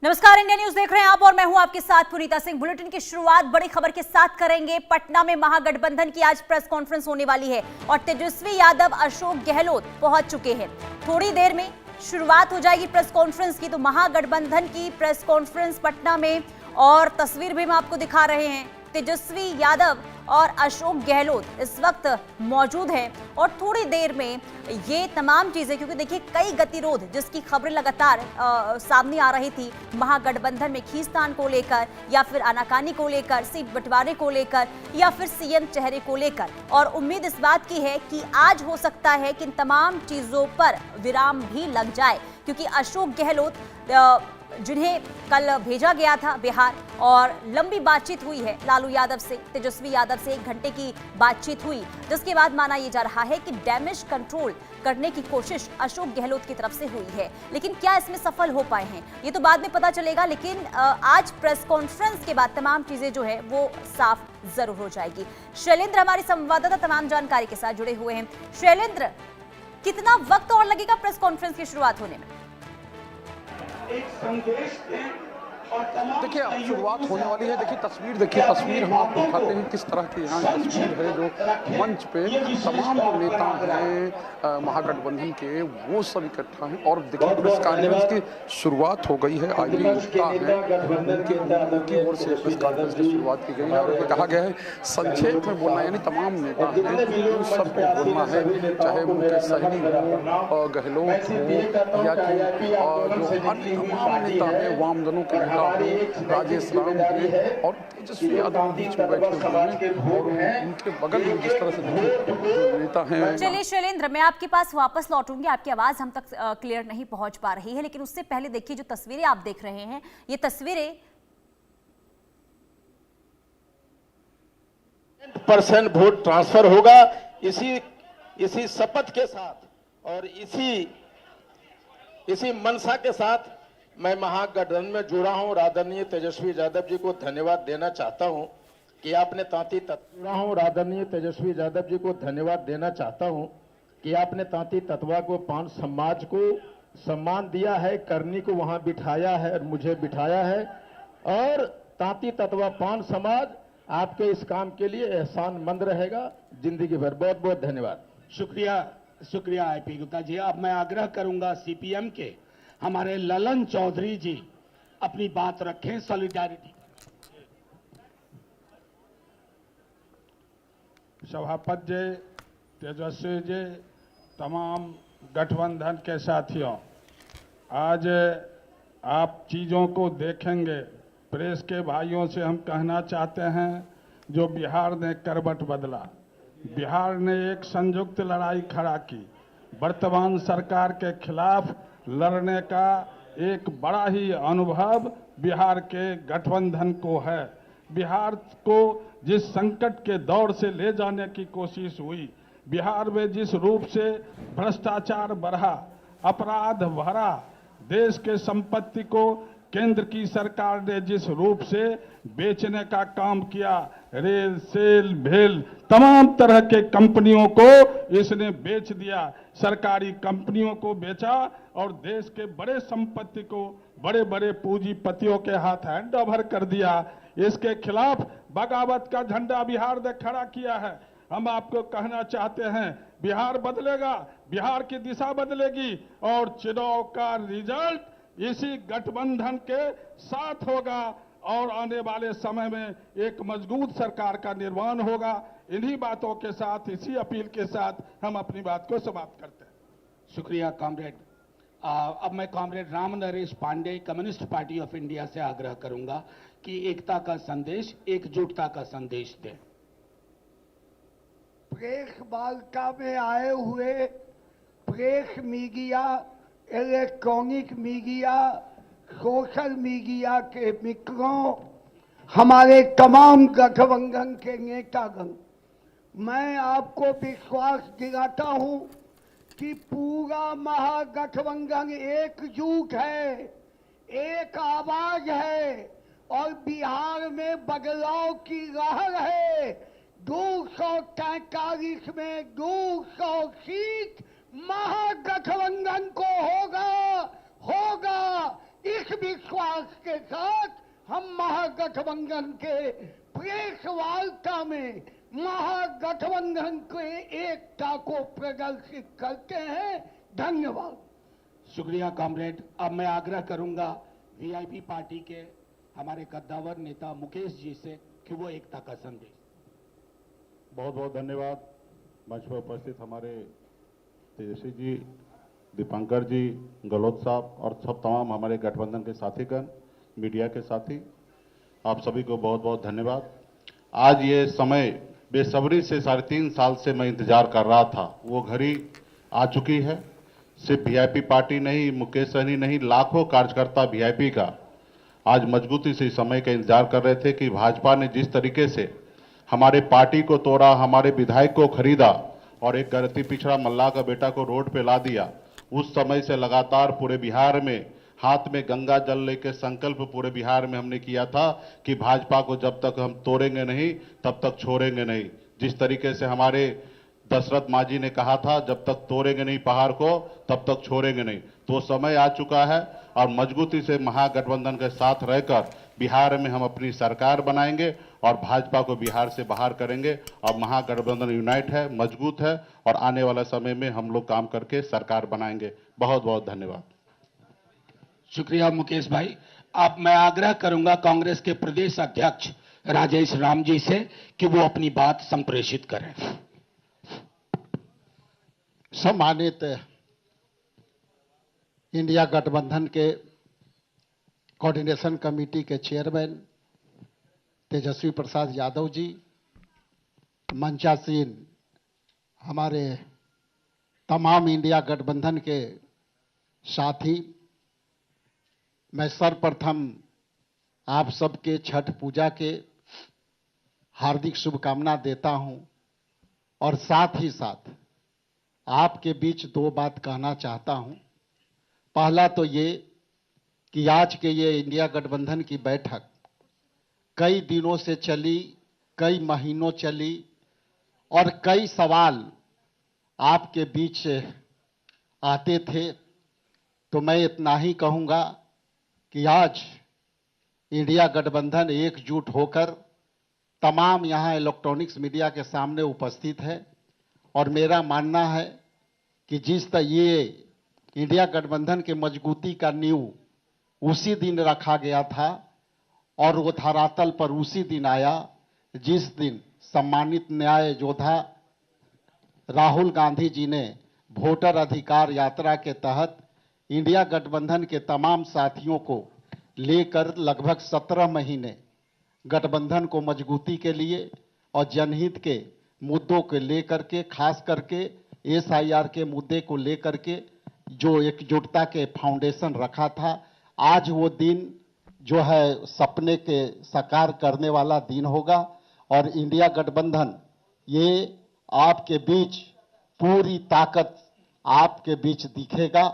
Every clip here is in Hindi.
नमस्कार, इंडिया न्यूज देख रहे हैं आप और मैं हूं आपके साथ पुनीता सिंह। बुलेटिन की शुरुआत बड़ी खबर के साथ करेंगे। पटना में महागठबंधन की आज प्रेस कॉन्फ्रेंस होने वाली है और तेजस्वी यादव, अशोक गहलोत पहुंच चुके हैं। थोड़ी देर में शुरुआत हो जाएगी प्रेस कॉन्फ्रेंस की। तो महागठबंधन की प्रेस कॉन्फ्रेंस पटना में, और तस्वीर भी हम आपको दिखा रहे हैं। तेजस्वी यादव और अशोक गहलोत इस वक्त मौजूद हैं और थोड़ी देर में ये तमाम चीजें, क्योंकि देखिए कई गतिरोध जिसकी खबरें लगातार सामने आ रही थी महागठबंधन में, खींचतान को लेकर या फिर आनाकानी को लेकर, सीट बंटवारे को लेकर या फिर सीएम चेहरे को लेकर, और उम्मीद इस बात की है कि आज हो सकता है कि इन तमाम चीजों पर विराम भी लग जाए, क्योंकि अशोक गहलोत जिन्हें कल भेजा गया था बिहार, और लंबी बातचीत हुई है लालू यादव से, तेजस्वी यादव से 1 घंटे की बातचीत हुई, जिसके बाद माना यह जा रहा है कि डैमेज कंट्रोल करने की कोशिश अशोक गहलोत की तरफ से हुई है। लेकिन क्या इसमें सफल हो पाए हैं ये तो बाद में पता चलेगा। लेकिन आज प्रेस कॉन्फ्रेंस के बाद तमाम चीजें जो है वो साफ जरूर हो जाएगी। शैलेंद्र हमारे संवाददाता तमाम जानकारी के साथ जुड़े हुए हैं। शैलेंद्र, कितना वक्त और लगेगा प्रेस कॉन्फ्रेंस की शुरुआत होने में? एक संदेश दें और देखिए अब शुरुआत होने वाली है। देखिए तस्वीर हम आपको दिखाते हैं किस तरह की यहाँ तस्वीर है, जो मंच पे तमाम जो नेता हैं महागठबंधन के वो सब इकट्ठा हैं। और देखिए प्रेस कॉन्फ्रेंस की शुरुआत हो गई है। आईजी गुप्ता है, उनकी ओर से प्रेस कॉन्फ्रेंस की शुरुआत की गई है और कहा गया है संक्षेप में बोलना, यानी तमाम नेता हैं उन सबको बोलना है, चाहे उनके सहनी हो, गहलोत हो या जो अन्य तमाम नेता हैं, वामदलों के नेता, राजेश राम और तेजस्वी यादव बीच में बैठे हुए हैं और उनके बगल में जिस तरह से जो नेता हैं। चलिए शैलेंद्र, मैं आपके पास वापस लौटूंगी। आपकी आवाज हम तक क्लियर नहीं पहुंच पा रही है, लेकिन उससे पहले देखिए जो तस्वीरें आप देख रहे हैं, ये तस्वीरें % वोट ट्रांसफर होगा इसी शपथ के साथ और इसी मनसा के साथ मैं महागठबंधन में जुड़ा हूं। आदरणीय तेजस्वी यादव जी को धन्यवाद देना चाहता हूं कि आपने तांती तत्वा को 5 समाज को सम्मान दिया है, करनी को वहां बिठाया है और मुझे बिठाया है, और तांती तत्वा 5 समाज आपके इस काम के लिए एहसानमंद रहेगा जिंदगी भर। बहुत बहुत धन्यवाद। शुक्रिया आईपी गुप्ता जी। अब मैं आग्रह करूंगा सीपीएम के हमारे ललन चौधरी जी अपनी बात रखें सॉलिडारिटी। सभापति जी, तेजस्वी जी, तमाम गठबंधन के साथियों, आज आप चीज़ों को देखेंगे। प्रेस के भाइयों से हम कहना चाहते हैं, जो बिहार ने करवट बदला, बिहार ने एक संयुक्त लड़ाई खड़ा की, वर्तमान सरकार के खिलाफ लड़ने का एक बड़ा ही अनुभव बिहार के गठबंधन को है। बिहार को जिस संकट के दौर से ले जाने की कोशिश हुई, बिहार में जिस रूप से भ्रष्टाचार बढ़ा, अपराध भरा, देश के संपत्ति को केंद्र की सरकार ने जिस रूप से बेचने का काम किया, रेल, सेल, भेल, तमाम तरह के कंपनियों को इसने बेच दिया, सरकारी कंपनियों को बेचा और देश के बड़े संपत्ति को बड़े बड़े पूंजीपतियों के हाथ हैंड ओवर कर दिया। इसके खिलाफ बगावत का झंडा बिहार ने खड़ा किया है। हम आपको कहना चाहते हैं, बिहार बदलेगा, बिहार की दिशा बदलेगी और चुनाव का रिजल्ट इसी गठबंधन के साथ होगा और आने वाले समय में एक मजबूत सरकार का निर्माण होगा। इन्हीं बातों के साथ, इसी अपील के साथ हम अपनी बात को समाप्त करते हैं। शुक्रिया कॉमरेड। अब मैं comrade Ram Naresh Pandey, Communist Party of India से आग्रह करूंगा कि एकता का संदेश, एकजुटता का संदेश दें। प्रेस वार्ता में आए हुए press media, electronic media, social media के मित्रों, हमारे तमाम गठबंधन के नेतागण, मैं आपको विश्वास दिलाता हूं कि पूरा महागठबंधन एकजुट है, एक आवाज है और बिहार में बदलाव की लहर है। 243 में 200 सीट महागठबंधन को होगा। इस विश्वास विश्वास के साथ हम महागठबंधन के प्रेस वार्ता में महागठबंधन के एकता को प्रदर्शित करते हैं। धन्यवाद। शुक्रिया कॉमरेड। अब मैं आग्रह करूंगा वीआईपी पार्टी के हमारे कद्दावर नेता मुकेश जी से कि वो एकता का संदेश। बहुत बहुत धन्यवाद। मंच पर उपस्थित हमारे तेजस्वी जी, दीपांकर जी, गहलोत साहब और सब तमाम हमारे गठबंधन के साथीगण, मीडिया के साथी, आप सभी को बहुत बहुत धन्यवाद। आज ये समय बेसब्री से 3.5 साल से मैं इंतजार कर रहा था, वो घड़ी आ चुकी है। सिर्फ वीआईपी पार्टी नहीं, मुकेश सहनी नहीं, लाखों कार्यकर्ता वीआईपी का आज मजबूती से इस समय का इंतजार कर रहे थे कि भाजपा ने जिस तरीके से हमारे पार्टी को तोड़ा, हमारे विधायक को खरीदा और एक गलती पिछड़ा मल्लाह का बेटा को रोड पे ला दिया, उस समय से लगातार पूरे बिहार में हाथ में गंगा जल लेकर संकल्प पूरे बिहार में हमने किया था कि भाजपा को जब तक हम तोड़ेंगे नहीं तब तक छोड़ेंगे नहीं। जिस तरीके से हमारे दशरथ मांझी ने कहा था, जब तक तोड़ेंगे नहीं पहाड़ को तब तक छोड़ेंगे नहीं, तो समय आ चुका है और मजबूती से महागठबंधन के साथ रहकर बिहार में हम अपनी सरकार बनाएंगे और भाजपा को बिहार से बाहर करेंगे। और महागठबंधन यूनाइट है, मजबूत है और आने वाला समय में हम लोग काम करके सरकार बनाएंगे। बहुत बहुत धन्यवाद। शुक्रिया मुकेश भाई। अब मैं आग्रह करूंगा कांग्रेस के प्रदेश अध्यक्ष राजेश राम जी से कि वो अपनी बात संप्रेषित करें। सम्मानित इंडिया गठबंधन के कोऑर्डिनेशन कमेटी के चेयरमैन तेजस्वी प्रसाद यादव जी, मंचासीन हमारे तमाम इंडिया गठबंधन के साथी, मैं सर्वप्रथम आप सबके छठ पूजा के हार्दिक शुभकामना देता हूं और साथ ही साथ आपके बीच 2 बात कहना चाहता हूं। पहला तो ये कि आज के ये इंडिया गठबंधन की बैठक कई दिनों से चली, कई महीनों चली और कई सवाल आपके बीच आते थे, तो मैं इतना ही कहूंगा कि आज इंडिया गठबंधन एकजुट होकर तमाम यहाँ इलेक्ट्रॉनिक्स मीडिया के सामने उपस्थित है और मेरा मानना है कि जिस तरह ये इंडिया गठबंधन के मजबूती का नींव उसी दिन रखा गया था और वो धरातल पर उसी दिन आया जिस दिन सम्मानित न्याय योद्धा राहुल गांधी जी ने वोटर अधिकार यात्रा के तहत इंडिया गठबंधन के तमाम साथियों को लेकर लगभग 17 महीने गठबंधन को मजबूती के लिए और जनहित के मुद्दों को लेकर के, खास करके SIR के मुद्दे को लेकर के जो एकजुटता के फाउंडेशन रखा था, आज वो दिन जो है सपने के साकार करने वाला दिन होगा और इंडिया गठबंधन ये आपके बीच पूरी ताकत आपके बीच दिखेगा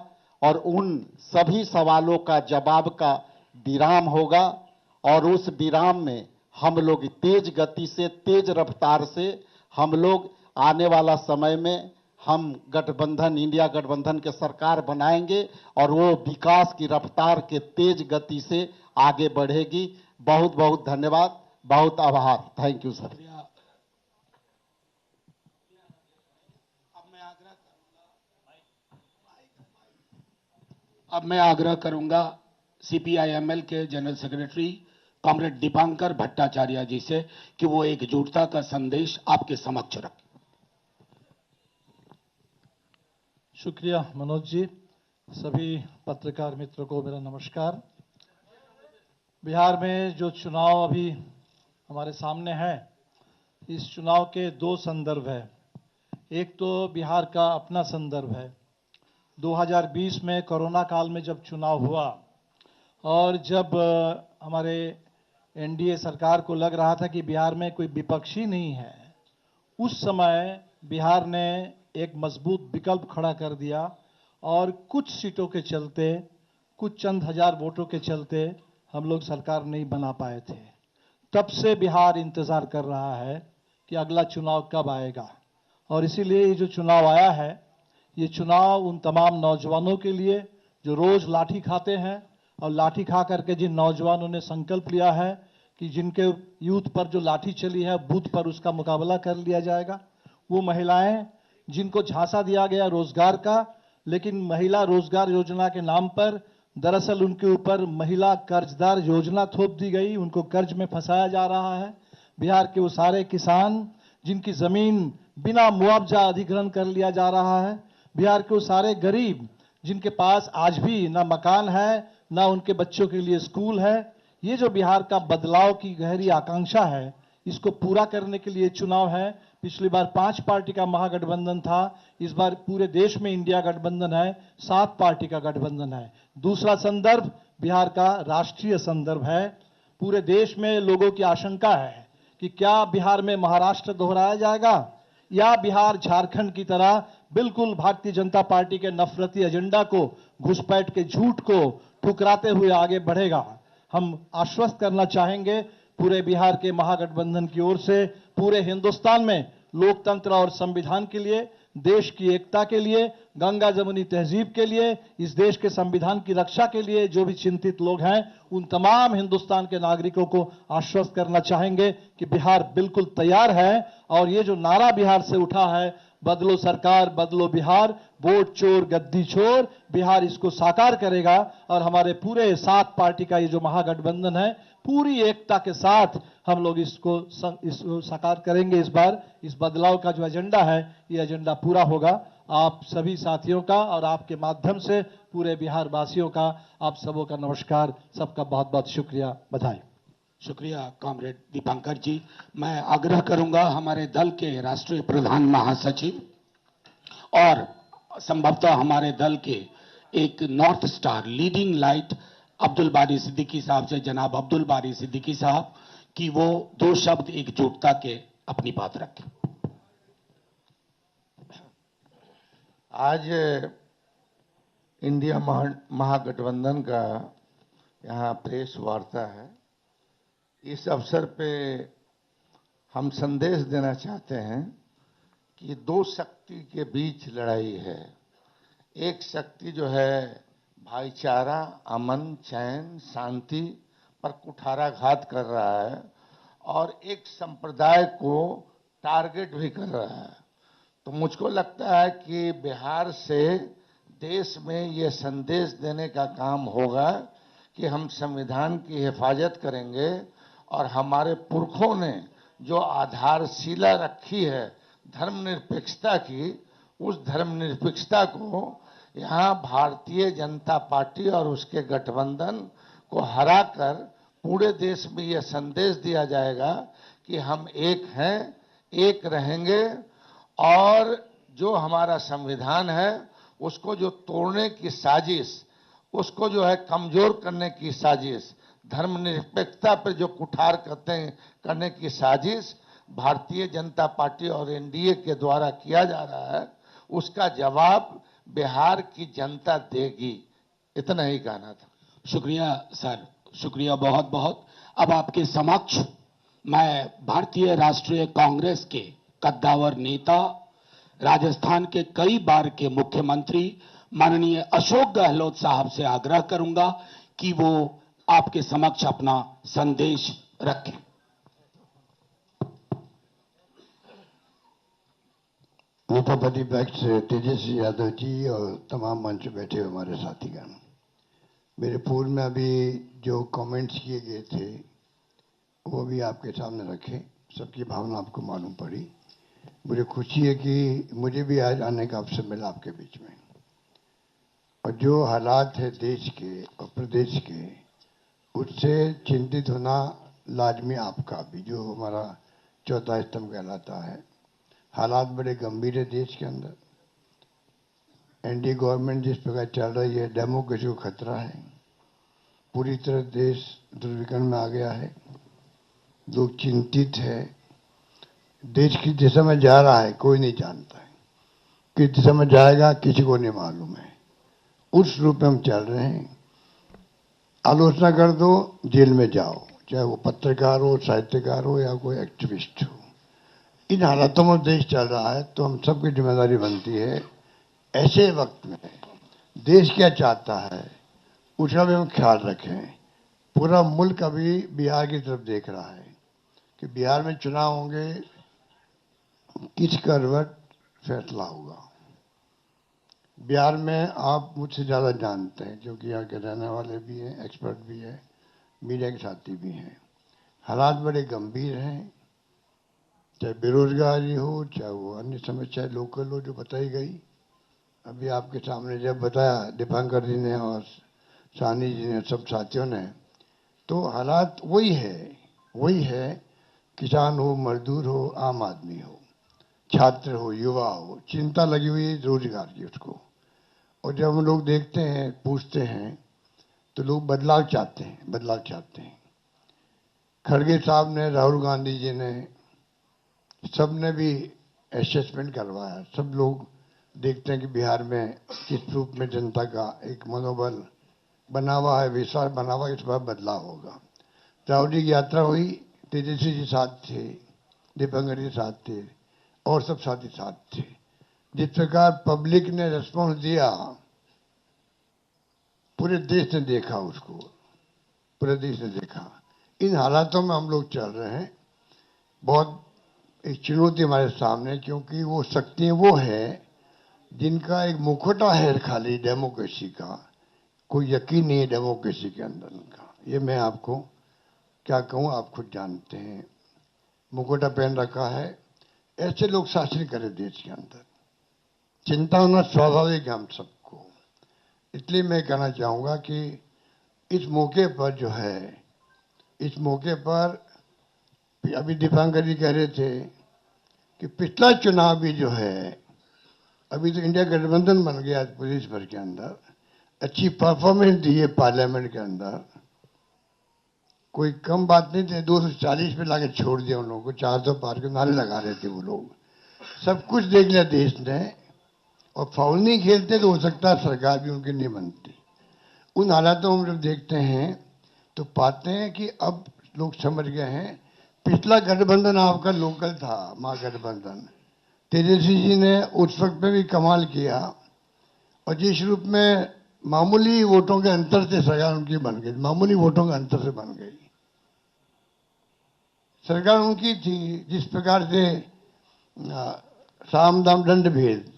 और उन सभी सवालों का जवाब का विराम होगा और उस विराम में हम लोग तेज गति से, तेज रफ्तार से हम लोग आने वाला समय में हम गठबंधन, इंडिया गठबंधन के सरकार बनाएंगे और वो विकास की रफ्तार के तेज गति से आगे बढ़ेगी। बहुत बहुत धन्यवाद, बहुत आभार। Thank you sir. अब मैं आग्रह करूंगा CPI-ML के general secretary comrade Dipankar Bhattacharya ji से कि वो एकजुटता का संदेश आपके समक्ष रखें। शुक्रिया मनोज जी। सभी पत्रकार मित्रों को मेरा नमस्कार। बिहार में जो चुनाव अभी हमारे सामने है, इस चुनाव के 2 संदर्भ है। एक तो बिहार का अपना संदर्भ है। 2020 में कोरोना काल में जब चुनाव हुआ और जब हमारे NDA सरकार को लग रहा था कि बिहार में कोई विपक्षी नहीं है, उस समय बिहार ने एक मजबूत विकल्प खड़ा कर दिया और कुछ सीटों के चलते, कुछ चंद हजार वोटों के चलते हम लोग सरकार नहीं बना पाए थे। तब से बिहार इंतजार कर रहा है कि अगला चुनाव कब आएगा और इसीलिए ये जो चुनाव आया है, ये चुनाव उन तमाम नौजवानों के लिए जो रोज लाठी खाते हैं और लाठी खा करके जिन नौजवानों ने संकल्प लिया है कि जिनके यूथ पर जो लाठी चली है बूथ पर उसका मुकाबला कर लिया जाएगा, वो महिलाएं जिनको झांसा दिया गया रोजगार का, लेकिन महिला रोजगार योजना के नाम पर दरअसल उनके ऊपर महिला कर्जदार योजना थोप दी गई, उनको कर्ज में फंसाया जा रहा है। बिहार के वो सारे किसान जिनकी जमीन बिना मुआवजा अधिग्रहण कर लिया जा रहा है, बिहार के वो सारे गरीब जिनके पास आज भी ना मकान है ना उनके बच्चों के लिए स्कूल है, ये जो बिहार का बदलाव की गहरी आकांक्षा है, इसको पूरा करने के लिए चुनाव है। पिछली बार 5 पार्टी का महागठबंधन था, इस बार पूरे देश में इंडिया गठबंधन है, 7 पार्टी का गठबंधन है। दूसरा संदर्भ बिहार का राष्ट्रीय संदर्भ है। पूरे देश में लोगों की आशंका है कि क्या बिहार में महाराष्ट्र दोहराया जाएगा या बिहार झारखंड की तरह बिल्कुल भारतीय जनता पार्टी के नफरती एजेंडा को, घुसपैठ के झूठ को ठुकराते हुए आगे बढ़ेगा। हम आश्वस्त करना चाहेंगे पूरे बिहार के महागठबंधन की ओर से पूरे हिंदुस्तान में लोकतंत्र और संविधान के लिए, देश की एकता के लिए, गंगा जमुनी तहजीब के लिए, इस देश के संविधान की रक्षा के लिए जो भी चिंतित लोग हैं, उन तमाम हिंदुस्तान के नागरिकों को आश्वस्त करना चाहेंगे कि बिहार बिल्कुल तैयार है। और ये जो नारा बिहार से उठा है, बदलो सरकार बदलो बिहार, वोट चोर गद्दी छोर, बिहार इसको साकार करेगा। और हमारे पूरे 7 पार्टी का ये जो महागठबंधन है, पूरी एकता के साथ हम लोग इसको साकार करेंगे। इस बार इस बदलाव का जो एजेंडा है, ये एजेंडा पूरा होगा। आप सभी साथियों का और आपके माध्यम से पूरे बिहार वासियों का, आप सबों का नमस्कार, सबका बहुत बहुत शुक्रिया, बधाई। शुक्रिया कॉमरेड दीपांकर जी। मैं आग्रह करूंगा हमारे दल के राष्ट्रीय प्रधान महासचिव और संभवतः हमारे दल के एक north star leading light Abdul बारी सिद्दीकी साहब से, जनाब अब्दुल बारी सिद्दीकी साहब, कि वो 2 शब्द एकजुटता के अपनी बात रखें। आज इंडिया महागठबंधन का यहाँ प्रेस वार्ता है। इस अवसर पे हम संदेश देना चाहते हैं कि 2 शक्ति के बीच लड़ाई है। एक शक्ति जो है भाईचारा, अमन, चैन, शांति पर कुठाराघात कर रहा है और एक संप्रदाय को टारगेट भी कर रहा है। तो मुझको लगता है कि बिहार से देश में ये संदेश देने का काम होगा कि हम संविधान की हिफाजत करेंगे और हमारे पुरखों ने जो आधारशिला रखी है धर्मनिरपेक्षता की, उस धर्मनिरपेक्षता को यहाँ भारतीय जनता पार्टी और उसके गठबंधन को हराकर पूरे देश में यह संदेश दिया जाएगा कि हम एक हैं, एक रहेंगे और जो हमारा संविधान है उसको जो तोड़ने की साजिश, उसको जो है कमजोर करने की साजिश, धर्मनिरपेक्षता पर जो कुठार करने की साजिश भारतीय जनता पार्टी और एनडीए के द्वारा किया जा रहा है, उसका जवाब बिहार की जनता देगी। इतना ही कहना था। शुक्रिया सर, शुक्रिया बहुत बहुत। अब आपके समक्ष मैं भारतीय राष्ट्रीय कांग्रेस के कद्दावर नेता, राजस्थान के कई बार के मुख्यमंत्री माननीय अशोक गहलोत साहब से आग्रह करूंगा कि वो आपके समक्ष अपना संदेश रखें। नेता प्रतिपक्ष तेजस्वी यादव जी और तमाम मंच पे बैठे हुए हमारे साथीगण, मेरे पूर्व में अभी जो कमेंट्स किए गए थे वो भी आपके सामने रखे। सबकी भावना आपको मालूम पड़ी। मुझे खुशी है कि मुझे भी आज आने का अवसर मिला आपके बीच में। और जो हालात है देश के और प्रदेश के, उससे चिंतित होना लाजमी आपका भी, जो हमारा चौथा स्तंभ कहलाता है। हालात बड़े गंभीर है देश के अंदर। एनडीए गवर्नमेंट जिस प्रकार चल रही है, डेमोक्रेसी को खतरा है। पूरी तरह देश दुर्विकरण में आ गया है। लोग चिंतित है। देश किस दिशा में जा रहा है कोई नहीं जानता है। किस दिशा में जाएगा किसी को नहीं मालूम है। उस रूप में हम चल रहे हैं। आलोचना कर दो, जेल में जाओ, चाहे वो पत्रकार हो, साहित्यकार हो या कोई एक्टिविस्ट हो। इन हालातों में देश चल रहा है, तो हम सबकी जिम्मेदारी बनती है ऐसे वक्त में देश क्या चाहता है, उसका भी हम ख्याल रखें। पूरा मुल्क अभी बिहार की तरफ देख रहा है कि बिहार में चुनाव होंगे, किस करवट फैसला होगा। बिहार में आप मुझसे ज़्यादा जानते हैं क्योंकि यहाँ के रहने वाले भी हैं, एक्सपर्ट भी हैं, मीडिया के साथी भी हैं। हालात बड़े गंभीर हैं, चाहे बेरोजगारी हो, चाहे वो अन्य समस्याएं लोकल हो जो बताई गई। अभी आपके सामने जब बताया दीपांकर जी ने और सानी जी ने, सब साथियों ने, तो हालात वही है। किसान हो, मजदूर हो, आम आदमी हो, छात्र हो, युवा हो, चिंता लगी हुई है रोजगार की उसको। और जब हम लोग देखते हैं, पूछते हैं, तो लोग बदलाव चाहते हैं। खड़गे साहब ने, राहुल गांधी जी ने, सब ने भी असेसमेंट करवाया। सब लोग देखते हैं कि बिहार में किस रूप में जनता का एक मनोबल बना हुआ है, विश्वास बना हुआ है, इस बार बदलाव होगा। राहुल जी की यात्रा हुई, तेजस्वी जी साथ थे, दीपांकर जी साथ थे और सब साथी साथ थे। जिस प्रकार पब्लिक ने रिस्पॉन्स दिया, पूरे देश ने देखा उसको, पूरे देश ने देखा। इन हालातों में हम लोग चल रहे हैं। बहुत एक चुनौती हमारे सामने, क्योंकि वो शक्तियां वो है जिनका एक मुखौटा है खाली डेमोक्रेसी का, कोई यकीन नहीं है डेमोक्रेसी के अंदर उनका। ये मैं आपको क्या कहूँ, आप खुद जानते हैं। मुखौटा पहन रखा है, ऐसे लोग शासन करें देश के अंदर। चिंता होना स्वाभाविक है हम सबको। इसलिए मैं कहना चाहूँगा कि इस मौके पर जो है, इस मौके पर अभी दीपांकर जी कह रहे थे कि पिछला चुनाव भी जो है, अभी तो इंडिया गठबंधन बन गया प्रदेश भर के अंदर, अच्छी परफॉर्मेंस दी है पार्लियामेंट के अंदर। कोई कम बात नहीं थी, 240 पे लाके छोड़ दिया उन लोगों को, 400 पार के नारे लगा रहे थे वो लोग। सब कुछ देख लिया देश ने, और फाउल नहीं खेलते तो हो सकता है सरकार भी उनकी नहीं बनती। उन हालातों में जब देखते हैं तो पाते हैं कि अब लोग समझ गए हैं, पिछला गठबंधन आपका लोकल था, महागठबंधन। तेजस्वी जी ने उस वक्त में भी कमाल किया, और जिस रूप में मामूली वोटों के अंतर से सरकार उनकी बन गई, मामूली वोटों के अंतर से बन गई सरकार उनकी थी। जिस प्रकार से साम दाम दंड भेद,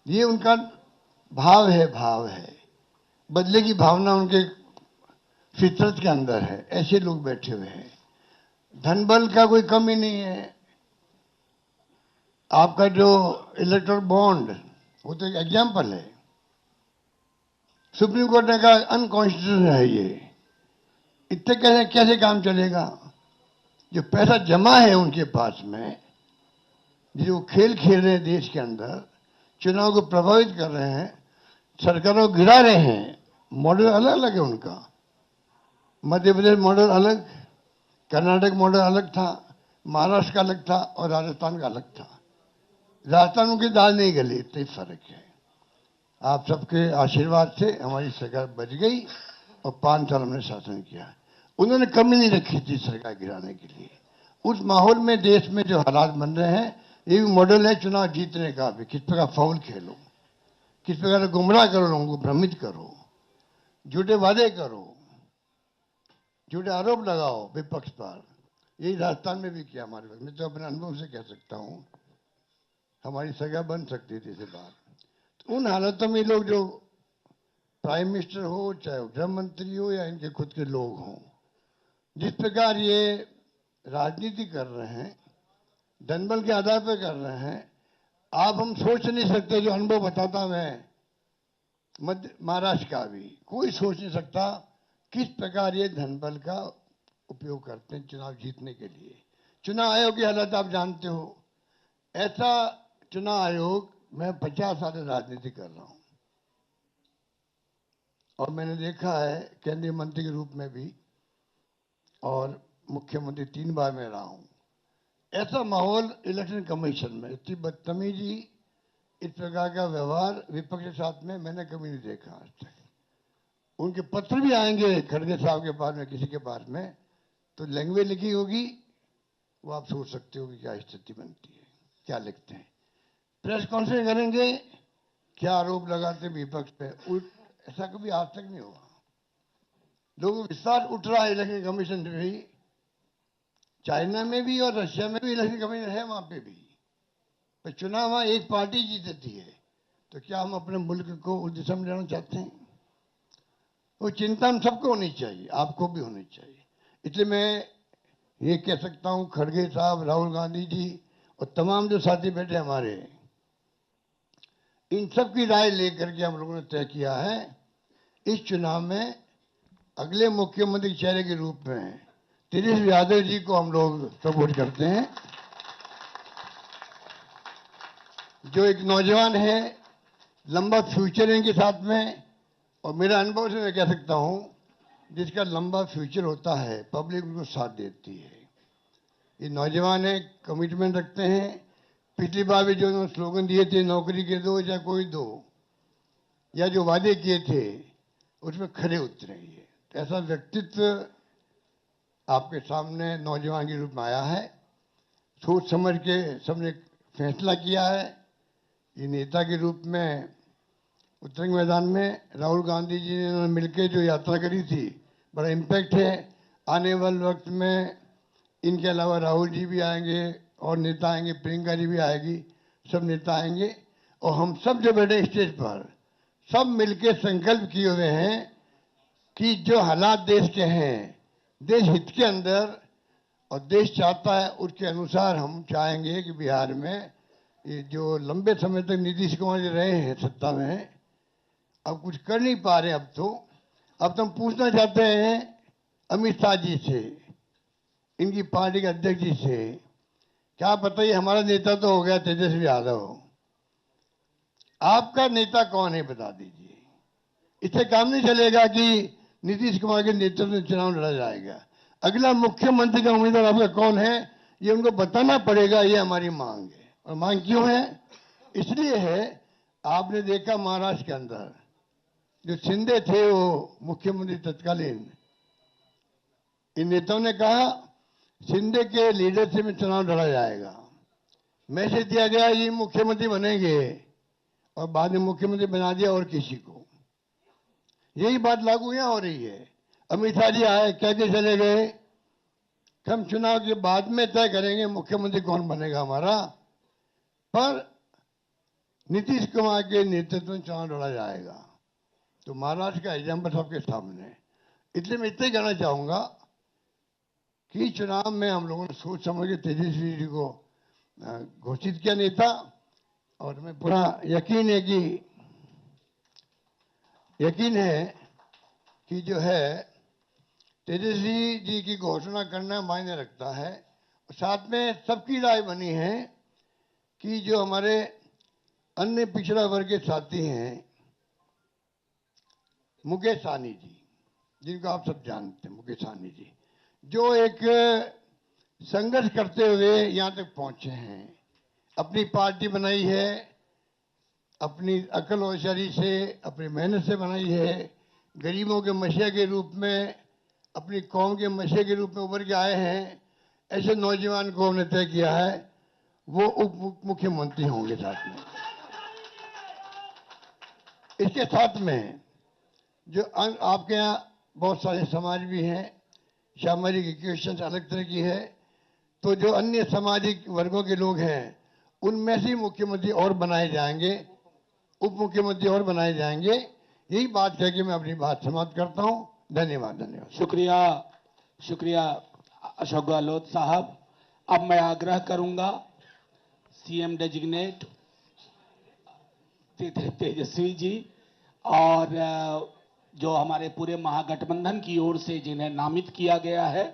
ये उनका भाव है। बदले की भावना उनके फितरत के अंदर है। ऐसे लोग बैठे हुए हैं। धन बल का कोई कमी नहीं है। आपका जो इलेक्टोरल बॉन्ड, वो तो एक एग्जाम्पल है। सुप्रीम कोर्ट ने कहा अनकॉन्स्टिट्यूशनल है ये। इतने कैसे काम चलेगा? जो पैसा जमा है उनके पास में, जो खेल खेल रहे हैं देश के अंदर, चुनाव को प्रभावित कर रहे हैं, सरकारों को गिरा रहे हैं। मॉडल अलग अलग है उनका। मध्य प्रदेश मॉडल अलग, कर्नाटक मॉडल अलग था, महाराष्ट्र का अलग था और राजस्थान का अलग था। राजस्थान उनकी दाल नहीं गली, इतना फर्क है। आप सबके आशीर्वाद से हमारी सरकार बच गई और 5 साल हमने शासन किया। उन्होंने कमी नहीं रखी थी सरकार गिराने के लिए। उस माहौल में देश में जो हालात बन रहे हैं, ये भी मॉडल है चुनाव जीतने का भी। किस प्रकार फाउल खेलो, किस प्रकार गुमराह करो, लोगों को भ्रमित करो, झूठे वादे करो, झूठे आरोप लगाओ विपक्ष पर। यही राजस्थान में भी किया हमारे वक्त। मैं तो अपने अनुभव से कह सकता हूँ, हमारी सरकार बन सकती थी इसे बात। तो उन हालातों में लोग जो प्राइम मिनिस्टर हो, चाहे गृह मंत्री हो, या इनके खुद के लोग हों, जिस प्रकार ये राजनीति कर रहे हैं, धनबल के आधार पर कर रहे हैं, आप हम सोच नहीं सकते। जो अनुभव बताता मैं मध्य महाराष्ट्र का भी, कोई सोच नहीं सकता किस प्रकार ये धनबल का उपयोग करते हैं चुनाव जीतने के लिए। चुनाव आयोग की हालत आप जानते हो। ऐसा चुनाव आयोग, मैं 50 साल राजनीति कर रहा हूं और मैंने देखा है केंद्रीय मंत्री के रूप में भी, और मुख्यमंत्री 3 बार में रहा हूं। ऐसा माहौल इलेक्शन कमीशन में, इतनी बदतमीजी, इस प्रकार का व्यवहार विपक्ष के साथ में मैंने कभी नहीं देखा आज तक। उनके पत्र भी आएंगे खड़गे साहब के पास में, किसी के पास में, तो लैंग्वेज लिखी होगी, वो आप सोच सकते हो कि क्या स्थिति बनती है, क्या लिखते हैं। प्रेस कॉन्फ्रेंस करेंगे, क्या आरोप लगाते विपक्ष पे, ऐसा कभी आज तक नहीं हुआ। लोगों को विश्वास उठ रहा है इलेक्शन कमीशन से भी, चाइना में भी और रशिया में भी इलेक्शन कमीशन है वहां पे भी। तो चुनाव वहां एक पार्टी जीतती है, तो क्या हम अपने मुल्क को उस दिशा में लेना चाहते हैं? वो चिंता हम सबको होनी चाहिए, आपको भी होनी चाहिए। इसलिए मैं ये कह सकता हूं, खड़गे साहब, राहुल गांधी जी और तमाम जो साथी बैठे हमारे, इन सब की राय लेकर के हम लोगों ने तय किया है इस चुनाव में अगले मुख्यमंत्री के चेहरे के रूप में तेजस्वी यादव जी को हम लोग सपोर्ट करते हैं, जो एक नौजवान है, लंबा फ्यूचर है इनके साथ में। और मेरा अनुभव से मैं कह सकता हूं, जिसका लंबा फ्यूचर होता है पब्लिक उनको साथ देती है। ये नौजवान है, कमिटमेंट रखते हैं। पिछली बार भी जो उन्होंने स्लोगन दिए थे, नौकरी के दो या कोई दो, या जो वादे किए थे उसमें खरे उतरे। ये ऐसा व्यक्तित्व आपके सामने नौजवान के रूप में आया है। सोच समझ के सबने फैसला किया है। ये नेता के रूप में उतरेंगे मैदान में। राहुल गांधी जी ने मिलकर जो यात्रा करी थी, बड़ा इम्पैक्ट है। आने वाले वक्त में इनके अलावा राहुल जी भी आएंगे और नेता आएंगे, प्रियंका जी भी आएगी, सब नेता आएंगे। और हम सब जो बैठे स्टेज पर, सब मिलकर संकल्प किए हुए हैं कि जो हालात देश के हैं, देश हित के अंदर और देश चाहता है उसके अनुसार हम चाहेंगे कि बिहार में ये जो लंबे समय तक नीतीश कुमार जी रहे हैं सत्ता में, अब कुछ कर नहीं पा रहे। अब तो हम पूछना चाहते हैं अमित शाह जी से, इनकी पार्टी के अध्यक्ष जी से, क्या पता ही हमारा नेता तो हो गया तेजस्वी यादव, आपका नेता कौन है बता दीजिए। इससे काम नहीं चलेगा कि नीतीश कुमार के नेतृत्व में चुनाव लड़ा जाएगा। अगला मुख्यमंत्री का उम्मीदवार आपका कौन है, ये उनको बताना पड़ेगा। ये हमारी मांग है। और मांग क्यों है? इसलिए है, आपने देखा महाराष्ट्र के अंदर जो शिंदे थे, वो मुख्यमंत्री तत्कालीन, इन नेताओं ने कहा शिंदे के लीडरशिप में चुनाव लड़ा जाएगा। मैसेज दिया गया ये मुख्यमंत्री बनेंगे, और बाद में मुख्यमंत्री बना दिया और किसी को। यही बात लागू यहां हो रही है। अमित शाह जी आए, कह के चले गए हम चुनाव के बाद में तय करेंगे मुख्यमंत्री कौन बनेगा हमारा, पर नीतीश कुमार के नेतृत्व में चुनाव लड़ा जाएगा। तो महाराष्ट्र का एग्जाम्पल सबके सामने है। इसलिए मैं इतना ही कहना चाहूंगा कि चुनाव में हम लोगों ने सोच समझ के तेजस्वी जी को घोषित किया नेता, और हमें पूरा यकीन है कि जो है तेजस्वी जी की घोषणा करना मायने रखता है। साथ में सबकी राय बनी है कि जो हमारे अन्य पिछड़ा वर्ग के साथी हैं, मुकेश सहनी जी, जिनको आप सब जानते हैं, मुकेश सहनी जी, जो एक संघर्ष करते हुए यहां तक पहुंचे हैं, अपनी पार्टी बनाई है, अपनी अकल होशियारी से, अपनी मेहनत से बनाई है, गरीबों के मसीहा के रूप में, अपनी कौम के मसीहा के रूप में उभर के आए हैं। ऐसे नौजवान को हमने तय किया है वो उप मुख्यमंत्री होंगे। साथ में इसके साथ में जो आपके यहाँ बहुत सारे समाज भी हैं, सामाजिक इक्वेशन अलग तरह की है, तो जो अन्य सामाजिक वर्गों के लोग हैं उनमें से मुख्यमंत्री और बनाए जाएंगे, उप मुख्यमंत्री और बनाए जाएंगे। यही बात कह के मैं अपनी बात समाप्त करता हूं। धन्यवाद। शुक्रिया अशोक गहलोत साहब। अब मैं आग्रह करूंगा सीएम डेजिग्नेट तेजस्वी जी और जो हमारे पूरे महागठबंधन की ओर से जिन्हें नामित किया गया है,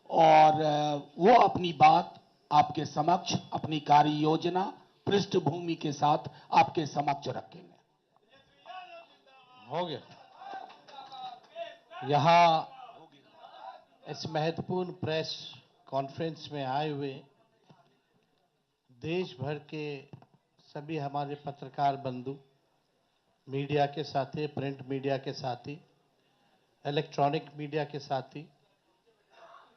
और वो अपनी बात आपके समक्ष, अपनी कार्य योजना पृष्ठभूमि के साथ आपके समक्ष रखेंगे। हो गया। यहाँ इस महत्वपूर्ण प्रेस कॉन्फ्रेंस में आए हुए देश भर के सभी हमारे पत्रकार बंधु, मीडिया के साथी, प्रिंट मीडिया के साथी, इलेक्ट्रॉनिक मीडिया के साथी,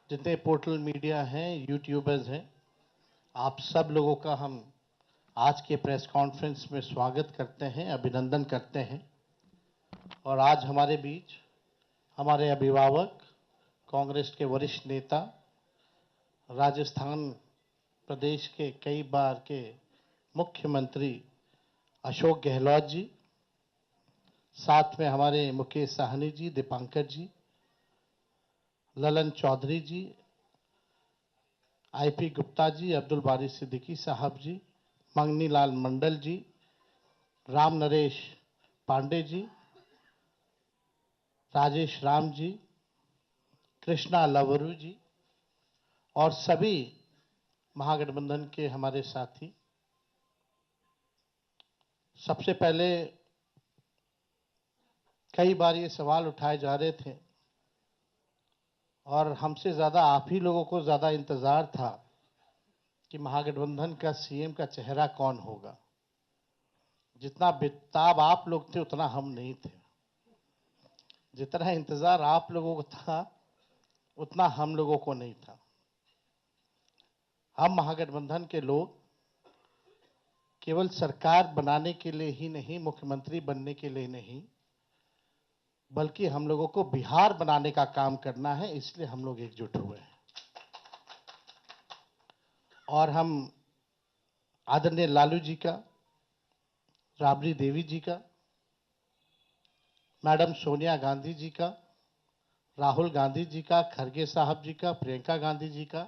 जितने पोर्टल मीडिया हैं, यूट्यूबर्स हैं, आप सब लोगों का हम आज के प्रेस कॉन्फ्रेंस में स्वागत करते हैं, अभिनंदन करते हैं। और आज हमारे बीच हमारे अभिभावक, कांग्रेस के वरिष्ठ नेता, राजस्थान प्रदेश के कई बार के मुख्यमंत्री अशोक गहलोत जी, साथ में हमारे मुकेश साहनी जी, दीपांकर जी, ललन चौधरी जी, आईपी गुप्ता जी, अब्दुल बारी सिद्दीकी साहब जी, मंगनी लाल मंडल जी, राम नरेश पांडे जी, राजेश राम जी, कृष्णा लवरू जी और सभी महागठबंधन के हमारे साथी। सबसे पहले कई बार ये सवाल उठाए जा रहे थे और हमसे ज़्यादा आप ही लोगों को ज़्यादा इंतज़ार था कि महागठबंधन का सीएम का चेहरा कौन होगा। जितना बेताब आप लोग थे उतना हम नहीं थे। जितना इंतज़ार आप लोगों को था उतना हम लोगों को नहीं था। हम महागठबंधन के लोग केवल सरकार बनाने के लिए ही नहीं, मुख्यमंत्री बनने के लिए नहीं, बल्कि हम लोगों को बिहार बनाने का काम करना है, इसलिए हम लोग एकजुट हुए हैं। और हम आदरणीय लालू जी का, राबड़ी देवी जी का, मैडम सोनिया गांधी जी का, राहुल गांधी जी का, खरगे साहब जी का, प्रियंका गांधी जी का,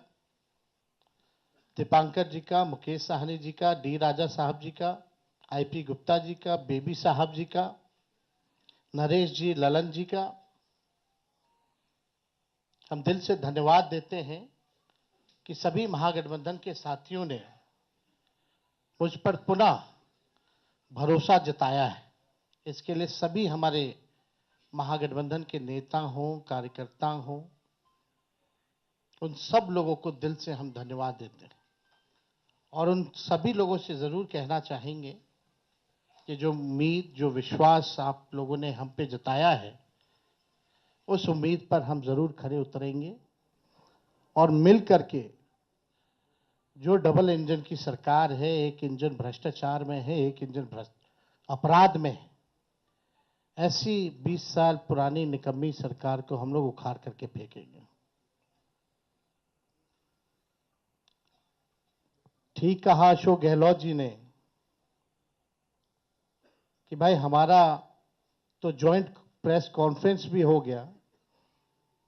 दीपांकर जी का, मुकेश साहनी जी का, डी राजा साहब जी का, आईपी गुप्ता जी का, बेबी साहब जी का, नरेश जी, ललन जी का हम दिल से धन्यवाद देते हैं कि सभी महागठबंधन के साथियों ने मुझ पर पुनः भरोसा जताया है। इसके लिए सभी हमारे महागठबंधन के नेता हों, कार्यकर्ता हों, उन सब लोगों को दिल से हम धन्यवाद देते हैं और उन सभी लोगों से ज़रूर कहना चाहेंगे कि जो उम्मीद, जो विश्वास आप लोगों ने हम पे जताया है, उस उम्मीद पर हम ज़रूर खरे उतरेंगे और मिल करके जो डबल इंजन की सरकार है, एक इंजन भ्रष्टाचार में है, एक इंजन अपराध में है, ऐसी 20 साल पुरानी निकम्मी सरकार को हम लोग उखाड़ करके फेंकेंगे। ठीक कहा अशोक गहलोत जी ने कि भाई हमारा तो जॉइंट प्रेस कॉन्फ्रेंस भी हो गया,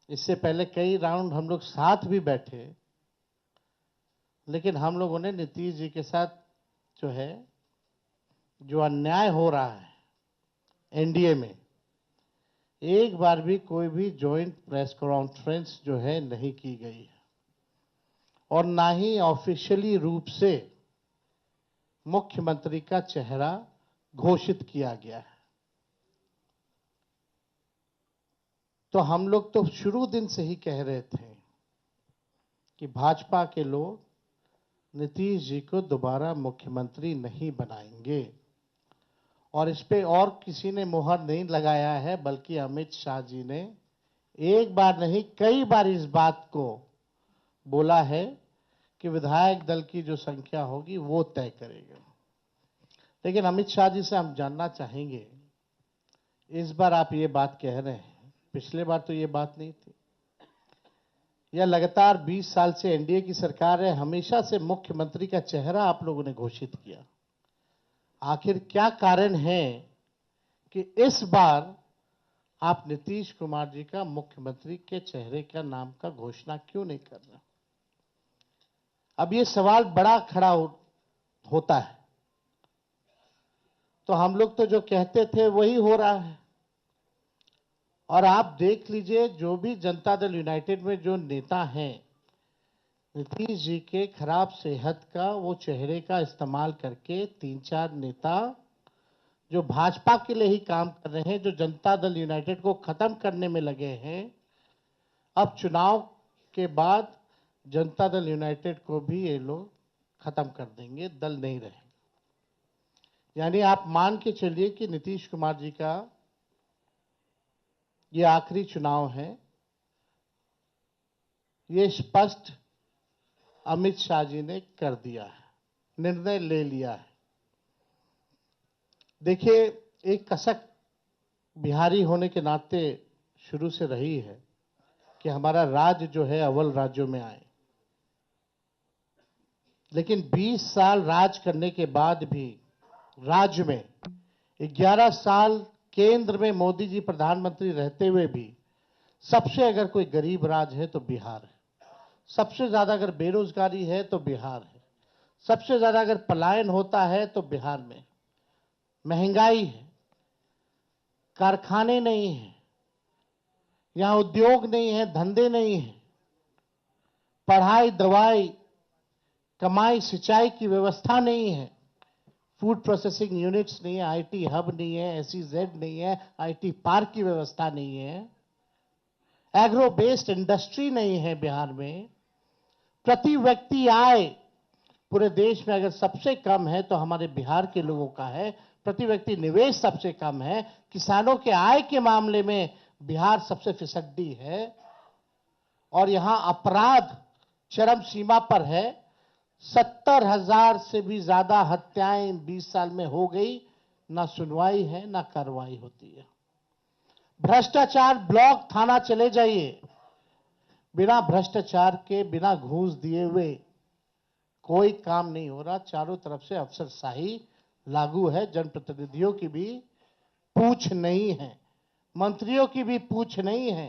इससे पहले कई राउंड हम लोग साथ भी बैठे, लेकिन हम लोगों ने नीतीश जी के साथ जो अन्याय हो रहा है एनडीए में, एक बार भी कोई भी जॉइंट प्रेस कॉन्फ्रेंस नहीं की गई है और ना ही ऑफिशियली रूप से मुख्यमंत्री का चेहरा घोषित किया गया है। तो हम लोग तो शुरू दिन से ही कह रहे थे कि भाजपा के लोग नीतीश जी को दोबारा मुख्यमंत्री नहीं बनाएंगे और इस पे और किसी ने मुहर नहीं लगाया है, बल्कि अमित शाह जी ने एक बार नहीं कई बार इस बात को बोला है कि विधायक दल की जो संख्या होगी वो तय करेगा। लेकिन अमित शाह जी से हम जानना चाहेंगे, इस बार आप ये बात कह रहे हैं, पिछले बार तो ये बात नहीं थी। यह लगातार 20 साल से एनडीए की सरकार है, हमेशा से मुख्यमंत्री का चेहरा आप लोगों ने घोषित किया। आखिर क्या कारण है कि इस बार आप नीतीश कुमार जी का मुख्यमंत्री के चेहरे का नाम का घोषणा क्यों नहीं कर रहे? अब ये सवाल बड़ा खड़ा होता है। तो हम लोग तो जो कहते थे वही हो रहा है और आप देख लीजिए, जो भी जनता दल यूनाइटेड में जो नेता हैं, नीतीश जी के खराब सेहत का वो चेहरे का इस्तेमाल करके 3-4 नेता जो भाजपा के लिए ही काम कर रहे हैं, जो जनता दल यूनाइटेड को खत्म करने में लगे हैं, अब चुनाव के बाद जनता दल यूनाइटेड को भी ये लोग खत्म कर देंगे, दल नहीं रहेगा। यानी आप मान के चलिए कि नीतीश कुमार जी का ये आखिरी चुनाव है। ये स्पष्ट अमित शाह जी ने कर दिया है, निर्णय ले लिया है। देखिए, एक कसक बिहारी होने के नाते शुरू से रही है कि हमारा राज्य जो है अव्वल राज्यों में आए, लेकिन 20 साल राज करने के बाद भी राज्य में 11 साल केंद्र में मोदी जी प्रधानमंत्री रहते हुए भी सबसे अगर कोई गरीब राज्य है तो बिहार है, सबसे ज्यादा अगर बेरोजगारी है तो बिहार है, सबसे ज्यादा अगर पलायन होता है तो बिहार में, महंगाई है, कारखाने नहीं है, यहां उद्योग नहीं है, धंधे नहीं है, पढ़ाई दवाई कमाई सिंचाई की व्यवस्था नहीं है, फूड प्रोसेसिंग यूनिट्स नहीं है, आईटी हब नहीं है, एसईजेड नहीं है, आईटी पार्क की व्यवस्था नहीं है, एग्रो बेस्ड इंडस्ट्री नहीं है बिहार में। प्रति व्यक्ति आय पूरे देश में अगर सबसे कम है तो हमारे बिहार के लोगों का है। प्रति व्यक्ति निवेश सबसे कम है। किसानों के आय के मामले में बिहार सबसे फिसड्डी है और यहां अपराध चरम सीमा पर है। 70,000 से भी ज्यादा हत्याएं 20 साल में हो गई, ना सुनवाई है ना कार्रवाई होती है। भ्रष्टाचार ब्लॉक थाना चले जाइए, बिना भ्रष्टाचार के बिना घूस दिए हुए कोई काम नहीं हो रहा। चारों तरफ से अफसरशाही लागू है, जनप्रतिनिधियों की भी पूछ नहीं है, मंत्रियों की भी पूछ नहीं है,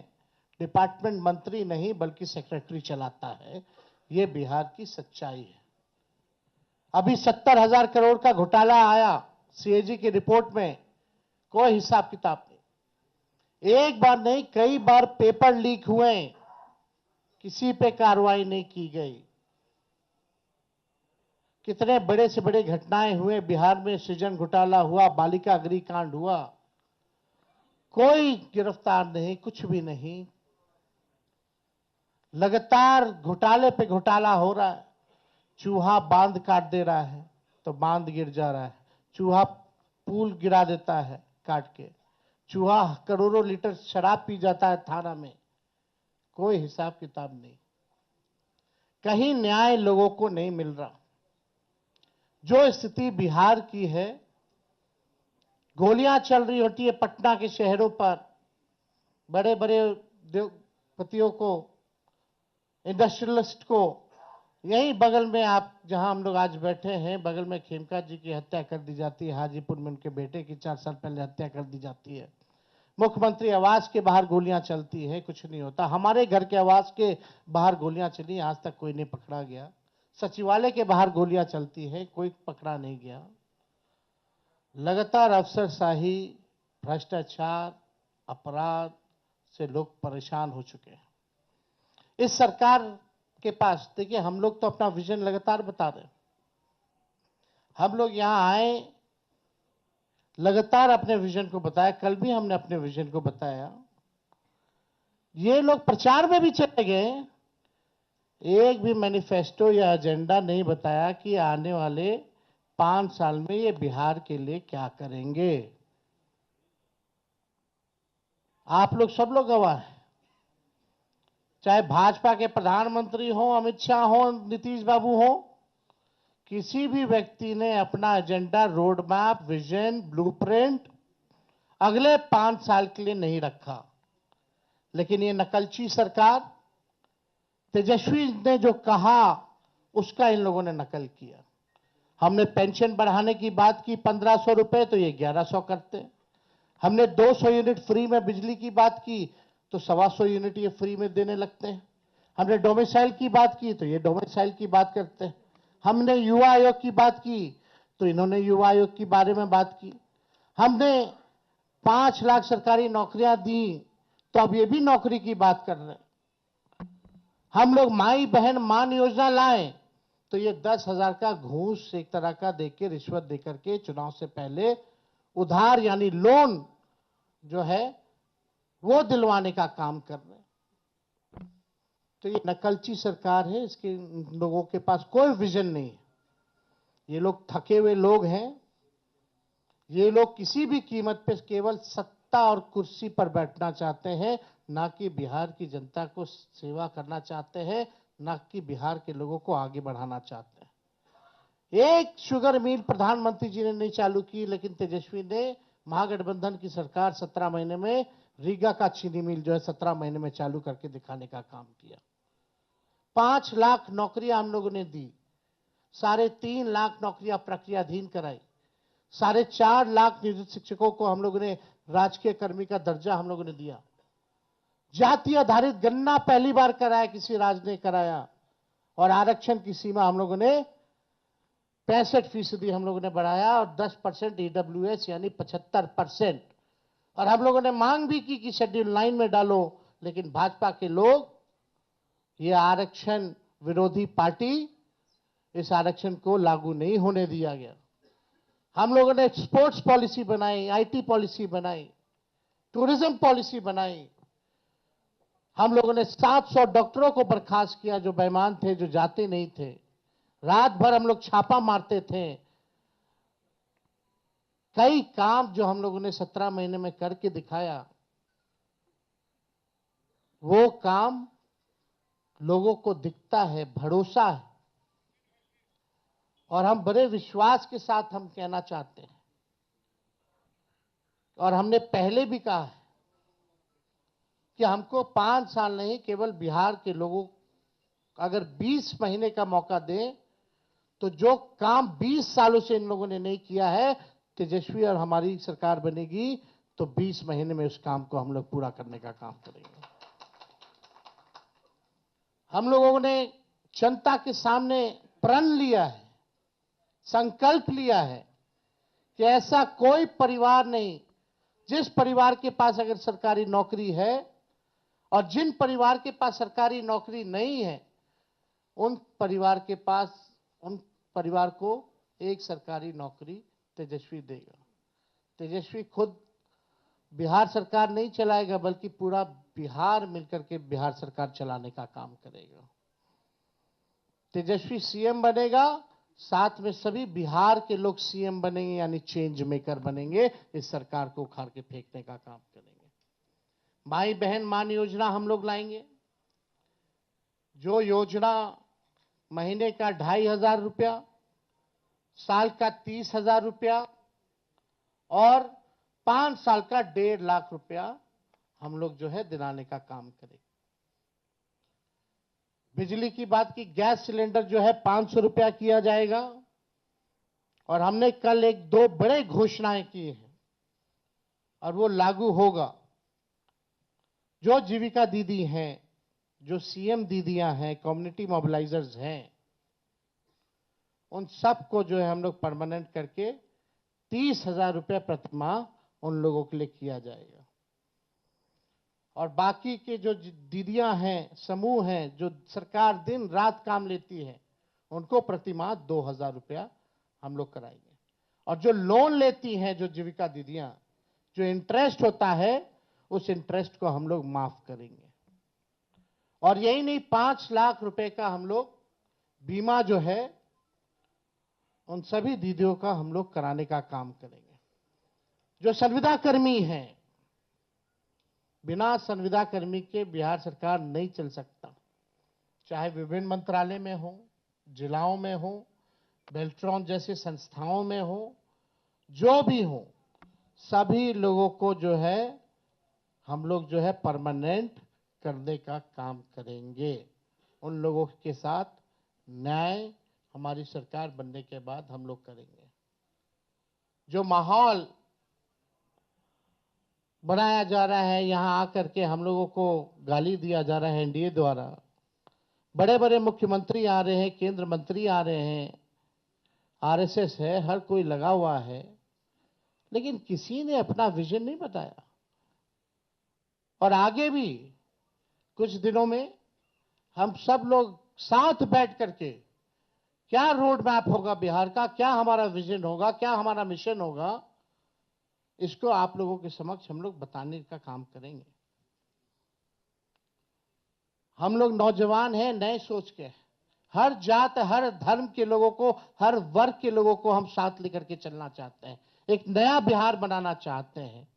डिपार्टमेंट मंत्री नहीं बल्कि सेक्रेटरी चलाता है। ये बिहार की सच्चाई है। अभी 70,000 करोड़ का घोटाला आया सीएजी की रिपोर्ट में, कोई हिसाब किताब नहीं। एक बार नहीं कई बार पेपर लीक हुए, किसी पे कार्रवाई नहीं की गई। कितने बड़े से बड़े घटनाएं हुए बिहार में, सृजन घोटाला हुआ, बालिका गृहकांड हुआ, कोई गिरफ्तार नहीं, कुछ भी नहीं। लगातार घोटाले पे घोटाला हो रहा है। चूहा बांध काट दे रहा है तो बांध गिर जा रहा है, चूहा पुल गिरा देता है काट के, चूहा करोड़ों लीटर शराब पी जाता है थाना में, कोई हिसाब किताब नहीं। कहीं न्याय लोगों को नहीं मिल रहा। जो स्थिति बिहार की है, गोलियां चल रही होती है पटना के शहरों पर, बड़े बड़े उद्योगपतियों को, इंडस्ट्रियलिस्ट को। यहीं बगल में आप जहां हम लोग आज बैठे हैं, बगल में खेमका जी की हत्या कर दी जाती है, हाजीपुर में उनके बेटे की 4 साल पहले हत्या कर दी जाती है। मुख्यमंत्री आवास के बाहर गोलियां चलती है, कुछ नहीं होता। हमारे घर के आवास के बाहर गोलियां चली, आज तक कोई नहीं पकड़ा गया। सचिवालय के बाहर गोलियां चलती है, कोई पकड़ा नहीं गया। लगातार अफसरशाही, भ्रष्टाचार, अपराध से लोग परेशान हो चुके हैं। इस सरकार के पास देखिए, हम लोग तो अपना विजन लगातार बता रहे हैं। हम लोग यहां आए, लगातार अपने विजन को बताया, कल भी हमने अपने विजन को बताया। ये लोग प्रचार में भी चले गए, एक भी मैनिफेस्टो या एजेंडा नहीं बताया कि आने वाले 5 साल में ये बिहार के लिए क्या करेंगे। आप लोग सब लोग गवाह हैं, चाहे भाजपा के प्रधानमंत्री हो, अमित शाह हो, नीतीश बाबू हो, किसी भी व्यक्ति ने अपना agenda, road map, vision, blueprint अगले 5 साल के लिए नहीं रखा। लेकिन ये नकलची सरकार, तेजस्वी ने जो कहा उसका इन लोगों ने नकल किया। हमने पेंशन बढ़ाने की बात की 1500 रुपए, तो ये 1100 करते। हमने 200 यूनिट फ्री में बिजली की बात की तो 125 यूनिट ये फ्री में देने लगते हैं। हमने डोमिसाइल की बात की तो ये डोमिसाइल की बात करते हैं। हमने युवा आयोग की बात की तो इन्होंने युवा आयोग के बारे में बात की। हमने 5 लाख सरकारी नौकरियां दी तो अब ये भी नौकरी की बात कर रहे हैं। हम लोग माई बहन मान योजना लाए तो ये 10,000 का घूस एक तरह का देके, रिश्वत देकर के चुनाव से पहले उधार यानी लोन जो है वो दिलवाने का काम कर रहे हैं। तो ये नकलची सरकार है, इसके लोगों के पास कोई विजन नहीं है। ये लोग थके हुए लोग हैं। ये लोग किसी भी कीमत पे केवल सत्ता और कुर्सी पर बैठना चाहते हैं, ना कि बिहार की जनता को सेवा करना चाहते हैं, ना कि बिहार के लोगों को आगे बढ़ाना चाहते हैं। एक शुगर मिल प्रधानमंत्री जी ने नहीं चालू की, लेकिन तेजस्वी ने, महागठबंधन की सरकार 17 महीने में रीगा का चीनी मिल जो है 17 महीने में चालू करके दिखाने का काम किया। 5 लाख नौकरियां हम लोगों ने दी, 3.5 लाख नौकरियां प्रक्रियाधीन कराई, 4.5 लाख नियोजित शिक्षकों को हम लोगों ने राजकीय कर्मी का दर्जा हम लोगों ने दिया। जाति आधारित गणना पहली बार कराया, किसी राज्य ने कराया, और आरक्षण की सीमा हम लोगों ने 65% हम लोगों ने बढ़ाया और 10% EWS यानी 75%। और हम लोगों ने मांग भी की कि शेड्यूल 9 में डालो, लेकिन भाजपा के लोग, ये आरक्षण विरोधी पार्टी, इस आरक्षण को लागू नहीं होने दिया गया। हम लोगों ने स्पोर्ट्स पॉलिसी बनाई, IT पॉलिसी बनाई, टूरिज्म पॉलिसी बनाई। हम लोगों ने 700 डॉक्टरों को बर्खास्त किया जो बेईमान थे, जो जाते नहीं थे। रात भर हम लोग छापा मारते थे। कई काम जो हम लोगों ने 17 महीने में करके दिखाया, वो काम लोगों को दिखता है, भरोसा है, और हम बड़े विश्वास के साथ हम कहना चाहते हैं, और हमने पहले भी कहा है कि हमको 5 साल नहीं, केवल बिहार के लोगों अगर 20 महीने का मौका दें, तो जो काम 20 सालों से इन लोगों ने नहीं किया है, तेजस्वी और हमारी सरकार बनेगी तो 20 महीने में उस काम को हम लोग पूरा करने का काम करेंगे। हम लोगों ने जनता के सामने प्रण लिया है, संकल्प लिया है कि ऐसा कोई परिवार नहीं, जिस परिवार के पास अगर सरकारी नौकरी है और जिन परिवार के पास सरकारी नौकरी नहीं है, उन परिवार को एक सरकारी नौकरी तेजस्वी देगा। तेजस्वी खुद बिहार सरकार नहीं चलाएगा, बल्कि पूरा बिहार मिलकर के बिहार सरकार चलाने का काम करेगा। तेजस्वी सीएम बनेगा, साथ में सभी बिहार के लोग सीएम बनेंगे, यानी चेंज मेकर बनेंगे, इस सरकार को उखाड़ के फेंकने का काम करेंगे। माई बहन मान योजना हम लोग लाएंगे, जो योजना महीने का 2,500 रुपया, साल का 30,000 रुपया और 5 साल का 1.5 लाख रुपया हम लोग जो है दिलाने का काम करेंगे। बिजली की बात की, गैस सिलेंडर जो है 500 रुपया किया जाएगा, और हमने कल 1-2 बड़े घोषणाएं की हैं और वो लागू होगा। जो जीविका दीदी हैं, जो सीएम दीदियां हैं, कम्युनिटी मोबिलाइजर्स हैं, उन सबको जो है हम लोग परमानेंट करके 30,000 रुपये प्रति माह उन लोगों के लिए किया जाएगा। और बाकी के जो दीदियां हैं, समूह हैं, जो सरकार दिन रात काम लेती है, उनको प्रति माह 2,000 रुपया हम लोग कराएंगे। और जो लोन लेती हैं, जो जीविका दीदियां, जो इंटरेस्ट होता है, उस इंटरेस्ट को हम लोग माफ करेंगे। और यही नहीं, 5 लाख रुपए का हम लोग बीमा जो है उन सभी दीदियों का हम लोग कराने का काम करेंगे। जो संविदा कर्मी हैं, बिना संविदा कर्मी के बिहार सरकार नहीं चल सकता, चाहे विभिन्न मंत्रालय में हो, जिलाओं में हो, बेल्ट्रॉन जैसे संस्थाओं में हो, जो भी हो, सभी लोगों को जो है हम लोग जो है परमानेंट करने का काम करेंगे। उन लोगों के साथ न्याय हमारी सरकार बनने के बाद हम लोग करेंगे। जो माहौल बनाया जा रहा है, यहां आकर के हम लोगों को गाली दिया जा रहा है एनडीए द्वारा, बड़े बड़े मुख्यमंत्री आ रहे हैं, केंद्र मंत्री आ रहे हैं, आरएसएस है, हर कोई लगा हुआ है, लेकिन किसी ने अपना विजन नहीं बताया। और आगे भी कुछ दिनों में हम सब लोग साथ बैठ करके क्या रोड मैप होगा बिहार का, क्या हमारा विजन होगा, क्या हमारा मिशन होगा, इसको आप लोगों के समक्ष हम लोग बताने का काम करेंगे। हम लोग नौजवान हैं, नए सोच के, हर जात हर धर्म के लोगों को, हर वर्ग के लोगों को हम साथ लेकर के चलना चाहते हैं, एक नया बिहार बनाना चाहते हैं।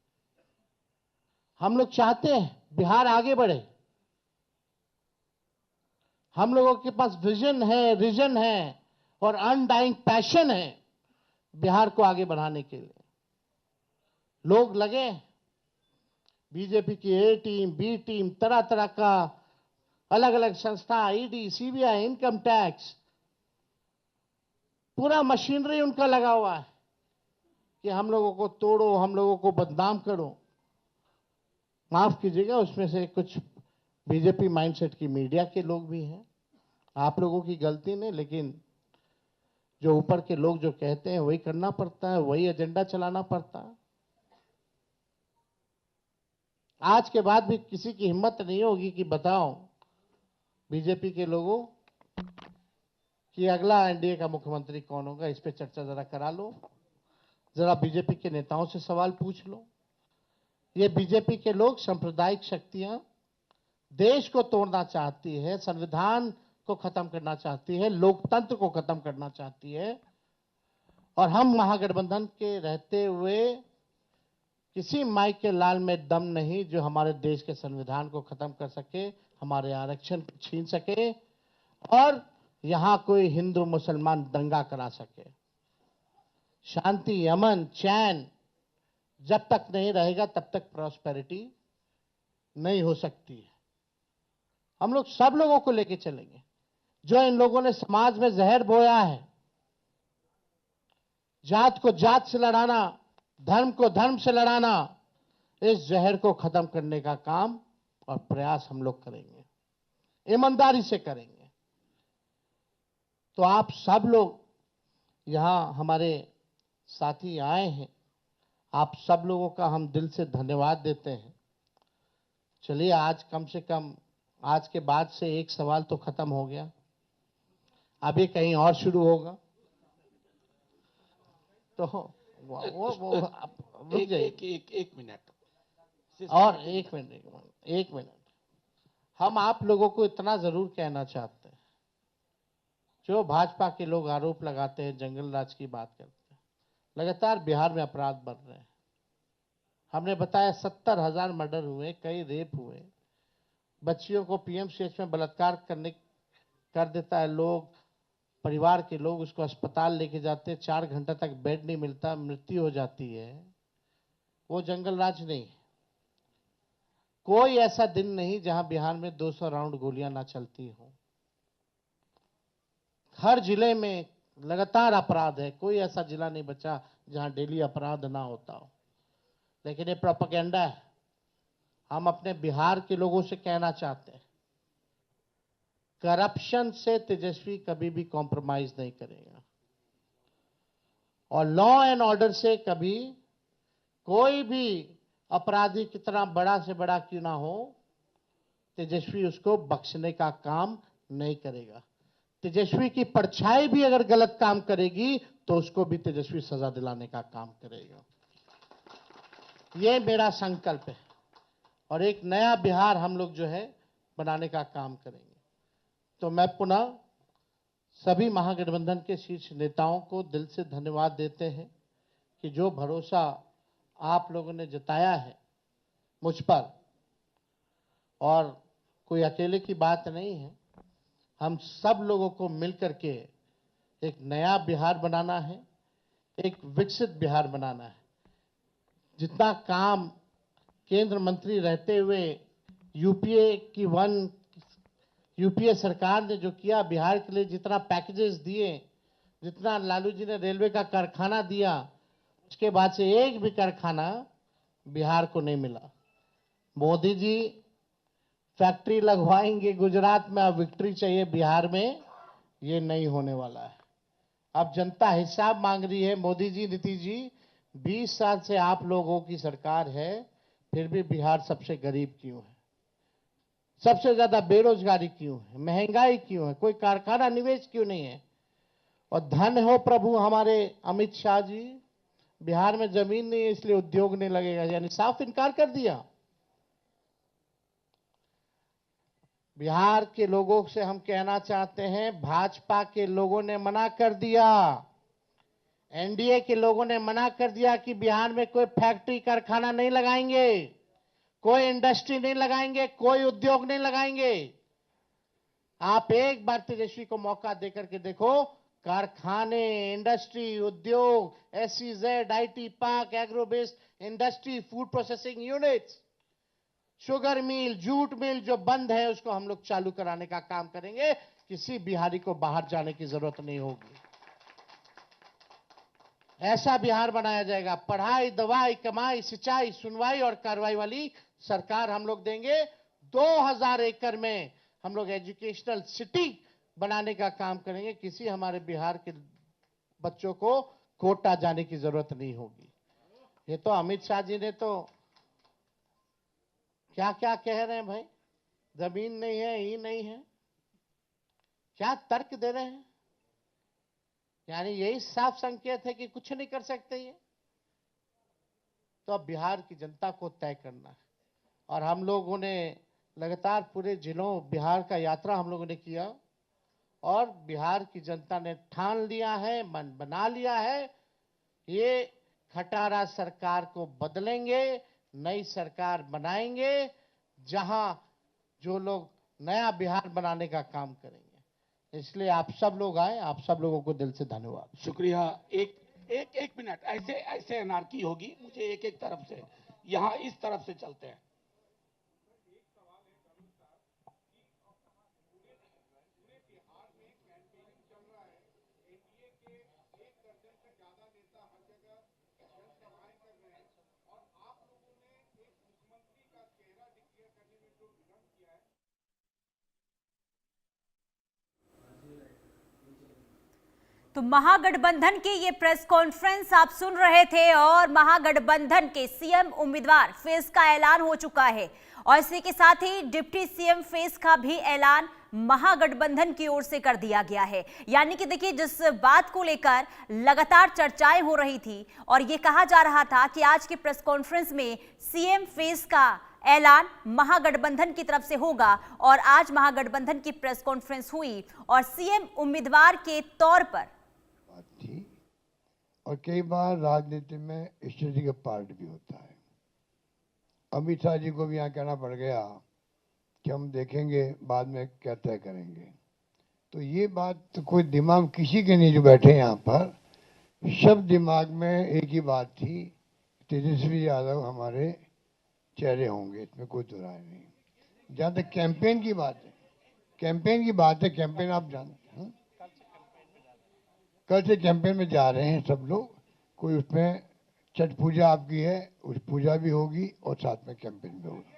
हम लोग चाहते हैं बिहार आगे बढ़े। हम लोगों के पास विजन है, रीजन है और अनडाइंग पैशन है बिहार को आगे बढ़ाने के लिए। लोग लगे, बीजेपी की ए टीम, बी टीम, तरह तरह का अलग अलग संस्था, ईडी, सीबीआई, इनकम टैक्स, पूरा मशीनरी उनका लगा हुआ है कि हम लोगों को तोड़ो, हम लोगों को बदनाम करो। माफ कीजिएगा, उसमें से कुछ बीजेपी माइंडसेट की मीडिया के लोग भी हैं। आप लोगों की गलती नहीं, लेकिन जो ऊपर के लोग जो कहते हैं वही करना पड़ता है, वही एजेंडा चलाना पड़ता है। आज के बाद भी किसी की हिम्मत नहीं होगी कि बताओ बीजेपी के लोगों कि अगला एनडीए का मुख्यमंत्री कौन होगा। इस पे चर्चा जरा करा लो, जरा बीजेपी के नेताओं से सवाल पूछ लो। ये बीजेपी के लोग सांप्रदायिक शक्तियां देश को तोड़ना चाहती है, संविधान को खत्म करना चाहती है, लोकतंत्र को खत्म करना चाहती है। और हम महागठबंधन के रहते हुए किसी माई के लाल में दम नहीं जो हमारे देश के संविधान को खत्म कर सके, हमारे आरक्षण छीन सके और यहां कोई हिंदू मुसलमान दंगा करा सके। शांति, अमन, चैन जब तक नहीं रहेगा तब तक प्रॉस्पेरिटी नहीं हो सकती है। हम लोग सब लोगों को लेके चलेंगे। जो इन लोगों ने समाज में जहर बोया है, जात को जात से लड़ाना, धर्म को धर्म से लड़ाना, इस जहर को खत्म करने का काम और प्रयास हम लोग करेंगे, ईमानदारी से करेंगे। तो आप सब लोग यहां हमारे साथी आए हैं, आप सब लोगों का हम दिल से धन्यवाद देते हैं। चलिए, आज कम से कम आज के बाद से एक सवाल तो खत्म हो गया, अभी कहीं और शुरू होगा। तो वो रुक जाइए, एक मिनट और एक मिनट हम आप लोगों को इतना जरूर कहना चाहते हैं, जो भाजपा के लोग आरोप लगाते हैं, जंगल राज की बात करते हैं, लगातार बिहार में अपराध बढ़ रहे हैं। हमने बताया 70,000 मर्डर हुए, कई रेप हुए, बच्चियों को पीएमसीएच में बलात्कार कर देता है लोग, परिवार के लोग उसको अस्पताल लेके जाते हैं, 4 घंटा तक बेड नहीं मिलता, मृत्यु हो जाती है। वो जंगल राज नहीं। कोई ऐसा दिन नहीं जहां बिहार में 200 राउंड गोलियां ना चलती हो। हर जिले में लगातार अपराध है, कोई ऐसा जिला नहीं बचा जहां डेली अपराध ना होता हो। लेकिन ये प्रोपेगेंडा है। हम अपने बिहार के लोगों से कहना चाहते हैं, करप्शन से तेजस्वी कभी भी कॉम्प्रोमाइज नहीं करेगा और लॉ एंड ऑर्डर से कभी कोई भी अपराधी कितना बड़ा से बड़ा क्यों ना हो, तेजस्वी उसको बख्शने का काम नहीं करेगा। तेजस्वी की परछाई भी अगर गलत काम करेगी तो उसको भी तेजस्वी सजा दिलाने का काम करेगा। ये मेरा संकल्प है और एक नया बिहार हम लोग जो है बनाने का काम करेंगे। तो मैं पुनः सभी महागठबंधन के शीर्ष नेताओं को दिल से धन्यवाद देते हैं कि जो भरोसा आप लोगों ने जताया है मुझ पर, और कोई अकेले की बात नहीं है, हम सब लोगों को मिलकर के एक नया बिहार बनाना है, एक विकसित बिहार बनाना है। जितना काम केंद्र मंत्री रहते हुए यूपीए सरकार ने जो किया बिहार के लिए, जितना पैकेजेस दिए, जितना लालू जी ने रेलवे का कारखाना दिया, उसके बाद से एक भी कारखाना बिहार को नहीं मिला। मोदी जी फैक्ट्री लगवाएंगे गुजरात में, अब विक्ट्री चाहिए बिहार में, ये नहीं होने वाला है। अब जनता हिसाब मांग रही है, मोदी जी, नीतीश जी, 20 साल से आप लोगों की सरकार है, फिर भी बिहार सबसे गरीब क्यों है, सबसे ज्यादा बेरोजगारी क्यों है, महंगाई क्यों है, कोई कारखाना निवेश क्यों नहीं है। और धन हो प्रभु हमारे अमित शाह जी, बिहार में जमीन नहीं है इसलिए उद्योग नहीं लगेगा, यानी साफ इनकार कर दिया। बिहार के लोगों से हम कहना चाहते हैं, भाजपा के लोगों ने मना कर दिया, एनडीए के लोगों ने मना कर दिया कि बिहार में कोई फैक्ट्री कारखाना नहीं लगाएंगे, कोई इंडस्ट्री नहीं लगाएंगे, कोई उद्योग नहीं लगाएंगे। आप एक बार तेजस्वी को मौका देकर के देखो, कारखाने, इंडस्ट्री, उद्योग, SEZ, IT park, agro based industry, food processing units, sugar mill, jute mill जो बंद है उसको हम लोग चालू कराने का काम करेंगे। किसी बिहारी को बाहर जाने की जरूरत नहीं होगी। ऐसा बिहार बनाया जाएगा। पढ़ाई, दवाई, कमाई, सिंचाई, सुनवाई और कार्रवाई वाली सरकार हम लोग देंगे। 2000 एकड़ में हम लोग एजुकेशनल सिटी बनाने का काम करेंगे। किसी हमारे बिहार के बच्चों को कोटा जाने की जरूरत नहीं होगी। ये तो अमित शाह जी ने तो क्या क्या कह रहे हैं भाई, जमीन नहीं है, ये नहीं है, क्या तर्क दे रहे हैं। यानी यही साफ संकेत है कि कुछ नहीं कर सकते ये। तो अब बिहार की जनता को तय करना है। और हम लोगों ने लगातार पूरे जिलों बिहार का यात्रा हम लोगों ने किया और बिहार की जनता ने ठान लिया है, मन बना लिया है, ये खटारा सरकार को बदलेंगे, नई सरकार बनाएंगे जहां जो लोग नया बिहार बनाने का काम करेंगे। इसलिए आप सब लोग आए, आप सब लोगों को दिल से धन्यवाद। शुक्रिया। एक मिनट, ऐसे अनारकी होगी। मुझे एक तरफ से, यहाँ इस तरफ से चलते हैं। तो महागठबंधन की ये प्रेस कॉन्फ्रेंस आप सुन रहे थे और महागठबंधन के सीएम उम्मीदवार फेस का ऐलान हो चुका है और इसी के साथ ही डिप्टी सीएम फेस का भी ऐलान महागठबंधन की ओर से कर दिया गया है। यानी कि देखिए, जिस बात को लेकर लगातार चर्चाएं हो रही थी और ये कहा जा रहा था कि आज की प्रेस कॉन्फ्रेंस में सीएम फेस का ऐलान महागठबंधन की तरफ से होगा और आज महागठबंधन की प्रेस कॉन्फ्रेंस हुई और सीएम उम्मीदवार के तौर पर थी। और कई बार राजनीति में स्ट्रेटेजिक पार्ट भी होता है। अमित शाह जी को भी यहाँ कहना पड़ गया कि हम देखेंगे बाद में क्या तय करेंगे। तो ये बात तो कोई दिमाग किसी के नहीं जो बैठे यहाँ पर, सब दिमाग में एक ही बात थी, तेजस्वी यादव हमारे चेहरे होंगे, इसमें कोई दो राय नहीं। जहाँ तक कैंपेन की बात है, कैंपेन आप जानते हैं, कल से कैंपेन में जा रहे हैं सब लोग। कोई उसमें छठ पूजा आपकी है, उस पूजा भी होगी और साथ में कैंपेन भी होगी।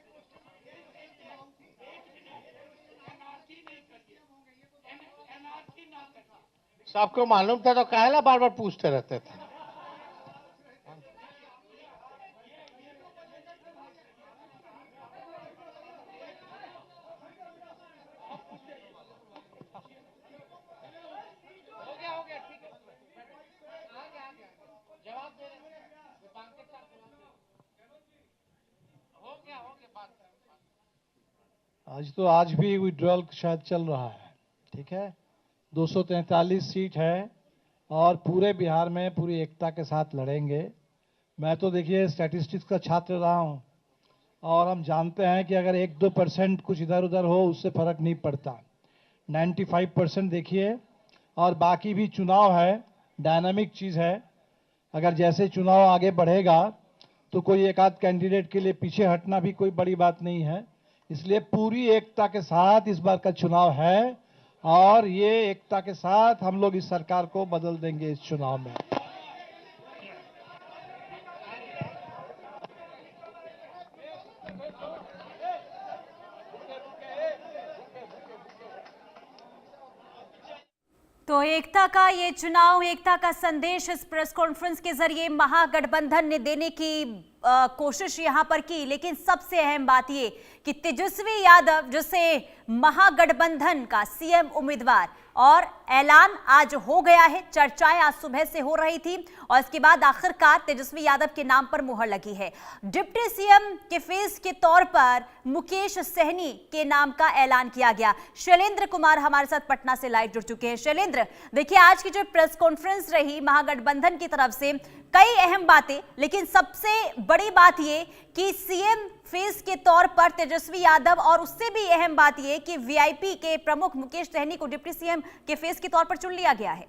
सबको मालूम था तो काहेला बार बार पूछते रहते थे। आज भी विड्रॉल शायद चल रहा है, ठीक है। 243 सीट है और पूरे बिहार में पूरी एकता के साथ लड़ेंगे। मैं तो देखिए स्टैटिस्टिक्स का छात्र रहा हूं और हम जानते हैं कि अगर 1-2% कुछ इधर उधर हो उससे फर्क नहीं पड़ता। 95% देखिए, और बाकी भी चुनाव है, डायनामिक चीज़ है। अगर जैसे चुनाव आगे बढ़ेगा तो कोई एक आध कैंडिडेट के लिए पीछे हटना भी कोई बड़ी बात नहीं है। इसलिए पूरी एकता के साथ इस बार का चुनाव है और ये एकता के साथ हम लोग इस सरकार को बदल देंगे इस चुनाव में। तो एकता का ये चुनाव, एकता का संदेश इस प्रेस कॉन्फ्रेंस के जरिए महागठबंधन ने देने की कोशिश यहां पर की। लेकिन सबसे अहम बात ये कि तेजस्वी यादव जिसे महागठबंधन का सीएम उम्मीदवार और ऐलान आज हो गया है। चर्चाएं आज सुबह से हो रही थी और इसके बाद आखिरकार तेजस्वी यादव के नाम पर मुहर लगी है। डिप्टी सीएम के फेस के तौर पर मुकेश सहनी के नाम का ऐलान किया गया। शैलेंद्र कुमार हमारे साथ पटना से लाइव जुड़ चुके हैं। शैलेंद्र, देखिए आज की जो प्रेस कॉन्फ्रेंस रही महागठबंधन की तरफ से, कई अहम बातें, लेकिन सबसे बड़ी बात ये कि सीएम फेस के तौर पर तेजस्वी यादव और उससे भी अहम बात ये कि वीआईपी के प्रमुख मुकेश सहनी को डिप्टी सीएम के फेस के तौर पर चुन लिया गया है।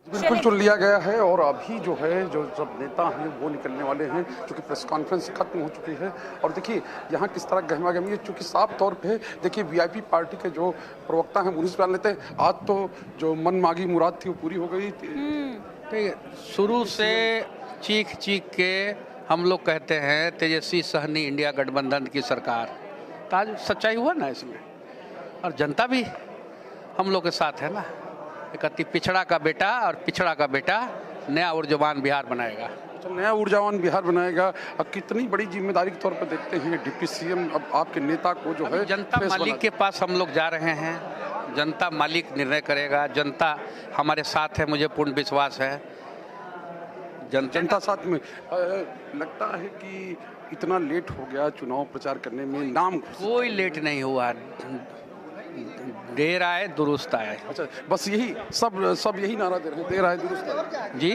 बिल्कुल चुन लिया गया है और अभी जो है जो सब नेता हैं वो निकलने वाले हैं, क्योंकि प्रेस कॉन्फ्रेंस खत्म हो चुकी है। और देखिए यहाँ किस तरह गहमा गहमी है, चूँकि साफ तौर पे देखिए वीआईपी पार्टी के जो प्रवक्ता हैं मुनीस बयान लेते हैं, आज तो जो मन मांगी मुराद थी वो पूरी हो गई। शुरू से चीख चीख के हम लोग कहते हैं तेजस्वी सहनी इंडिया गठबंधन की सरकार, तो आज सच्चाई हुआ ना इसमें, और जनता भी हम लोग के साथ है ना। एक अति पिछड़ा का बेटा और पिछड़ा का बेटा नया ऊर्जावान बिहार बनाएगा। तो नया ऊर्जावान बिहार बनाएगा। अब कितनी बड़ी जिम्मेदारी के तौर पर देखते हैं डिप्टी सीएम अब आपके नेता को जो है जनता मालिक के पास हम लोग जा रहे हैं, जनता मालिक निर्णय करेगा, जनता हमारे साथ है, मुझे पूर्ण विश्वास है। जनता साथ में लगता है कि इतना लेट हो गया चुनाव प्रचार करने में, नाम कोई लेट नहीं हुआ, देर आए दुरुस्त आए। अच्छा, बस यही सब यही नारा दे रहे हैं, देर आए दुरुस्त आए। जी,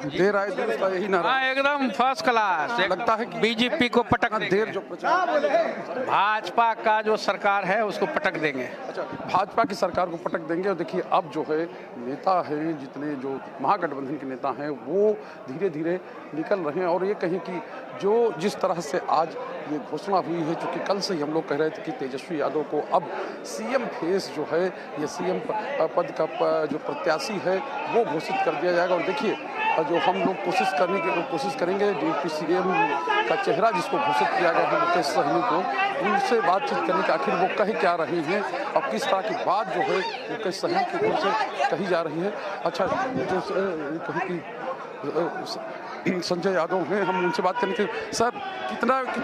देर आए दुरुस्त आए, यही नारा। हाँ, एकदम फर्स्ट क्लास। लगता है कि बीजेपी को पटक देर जो प्रचार, भाजपा का जो सरकार है उसको पटक देंगे। अच्छा, भाजपा की सरकार को पटक देंगे। और देखिए अब जो है नेता हैं, जितने जो महागठबंधन के नेता हैं वो धीरे धीरे निकल रहे हैं। और ये कहें कि जो जिस तरह से आज ये घोषणा हुई है, चूँकि कल से ही हम लोग कह रहे थे कि तेजस्वी यादव को अब सीएम फेस जो है ये सीएम पद का जो प्रत्याशी है वो घोषित कर दिया जाएगा। और देखिए जो हम लोग कोशिश करेंगे डिप्टी सीएम का चेहरा जिसको घोषित किया गया है मुकेश सहनी को, उनसे बातचीत करने के आखिर वो कह क्या रहे हैं और किस तरह की बात जो है मुकेश सहनी की ओर से कही जा रही है। अच्छा, जो कहीं की संजय यादव हैं, हम उनसे बात करने के। सर, कितना बड़ा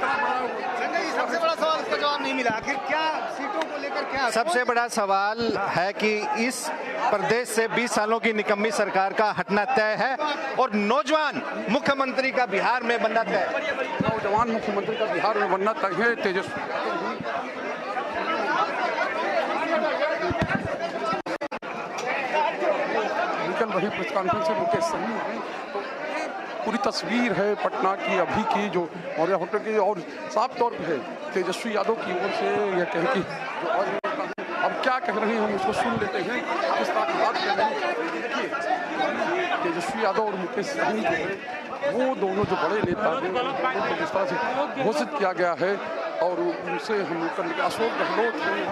सबसे बड़ा सवाल उसका जवाब नहीं मिला, आखिर क्या सीटों को लेकर क्या? सबसे बड़ा सवाल है कि इस प्रदेश से 20 सालों की निकम्मी सरकार का हटना तय है और नौजवान मुख्यमंत्री का बिहार में बनना तय है। नौजवान मुख्यमंत्री का बिहार में बनना तय है। तेजस्वी निकल रही प्रेस कॉन्फ्रेंस से मुकेश सहनी है। तो ये पूरी तस्वीर है पटना की अभी की जो मौर्या होटल की, और साफ तौर पे है तेजस्वी यादव की ओर से यह कहें कि जो और अब क्या कह रहे हैं हम उसको सुन लेते हैं, किस तरह की बात कर रहे हैं। देखिए तेजस्वी यादव और मुकेश सहनी जो है वो दोनों जो बड़े नेता हैं उनको जिस तरह से घोषित किया गया है और उनसे हम करने अशोक गहलोत हैं।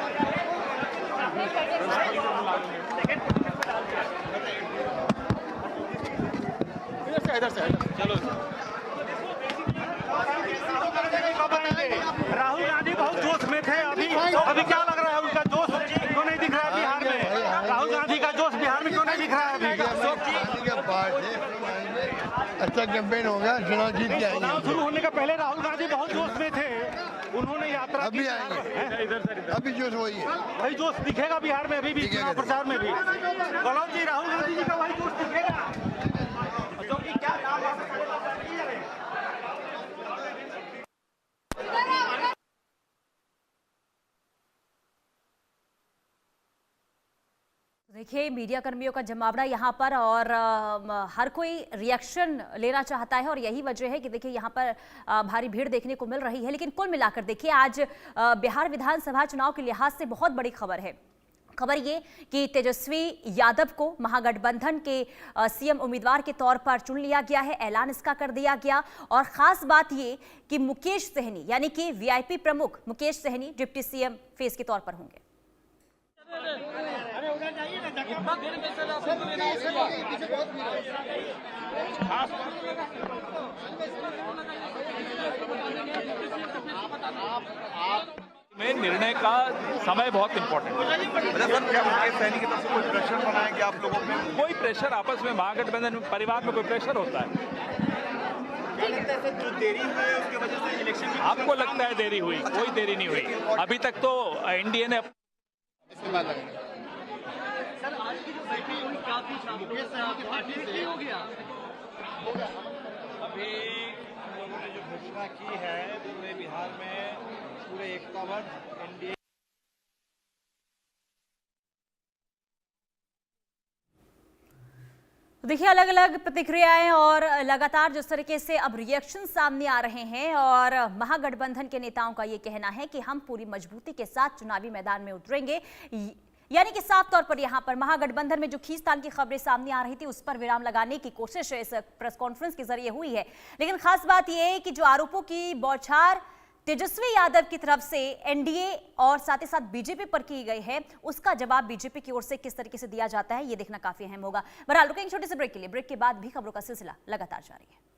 चलो राहुल गांधी बहुत जोश में थे, अभी क्या लग रहा है उनका जोश क्यों नहीं दिख रहा है बिहार में? राहुल गांधी का जोश बिहार में क्यों नहीं दिख रहा है अभी? अच्छा कैंपेन होगा, चुनाव जीत के आएंगे। चुनाव शुरू होने का पहले राहुल गांधी बहुत जोश में थे, उन्होंने यात्रा अभी आएंगे, अभी जोश वही है, वही जोश दिखेगा बिहार में अभी भी, चुनाव प्रचार में भी। गहलोत जी, राहुल गांधी जी का वही जोश दिखेगा। देखिए मीडिया कर्मियों का जमावड़ा यहाँ पर, और हर कोई रिएक्शन लेना चाहता है और यही वजह है कि देखिए यहाँ पर भारी भीड़ देखने को मिल रही है। लेकिन कुल मिलाकर देखिए आज बिहार विधानसभा चुनाव के लिहाज से बहुत बड़ी खबर है। खबर ये कि तेजस्वी यादव को महागठबंधन के सीएम उम्मीदवार के तौर पर चुन लिया गया है, ऐलान इसका कर दिया गया। और खास बात ये कि मुकेश सहनी यानी कि वीआईपी प्रमुख Mukesh Sahani deputy CM face के तौर पर होंगे। में निर्णय का समय बहुत इम्पोर्टेंट है। क्या मुकेश सहनी की तरफ से कोई प्रेशर बनाएंगे आप लोगों पे? कोई प्रेशर आपस में महागठबंधन परिवार में कोई प्रेशर होता है? जो देरी हुई उसकी वजह से इलेक्शन आपको लगता है देरी हुई? कोई देरी नहीं हुई अभी तक तो एनडीए ने सर आज की जो बैठक हुई काफी मुकेश सहनी की पार्टी से हो गया। अभी हम लोगों ने जो घोषणा की है पूरे बिहार में पूरे एकताबद्ध एनडीए देखिए अलग अलग प्रतिक्रियाएं और लगातार जिस तरीके से अब रिएक्शन सामने आ रहे हैं, और महागठबंधन के नेताओं का ये कहना है कि हम पूरी मजबूती के साथ चुनावी मैदान में उतरेंगे। यानी कि साफ तौर पर यहां पर महागठबंधन में जो खींचतान की खबरें सामने आ रही थी उस पर विराम लगाने की कोशिश इस प्रेस कॉन्फ्रेंस के जरिए हुई है। लेकिन खास बात यह है कि जो आरोपों की बौछार तेजस्वी यादव की तरफ से एनडीए और साथ ही साथ बीजेपी पर की गई है, उसका जवाब बीजेपी की ओर से किस तरीके से दिया जाता है, यह देखना काफी अहम होगा। बहरहाल रुकेंगे छोटे से ब्रेक के लिए। ब्रेक के बाद भी खबरों का सिलसिला लगातार जारी है।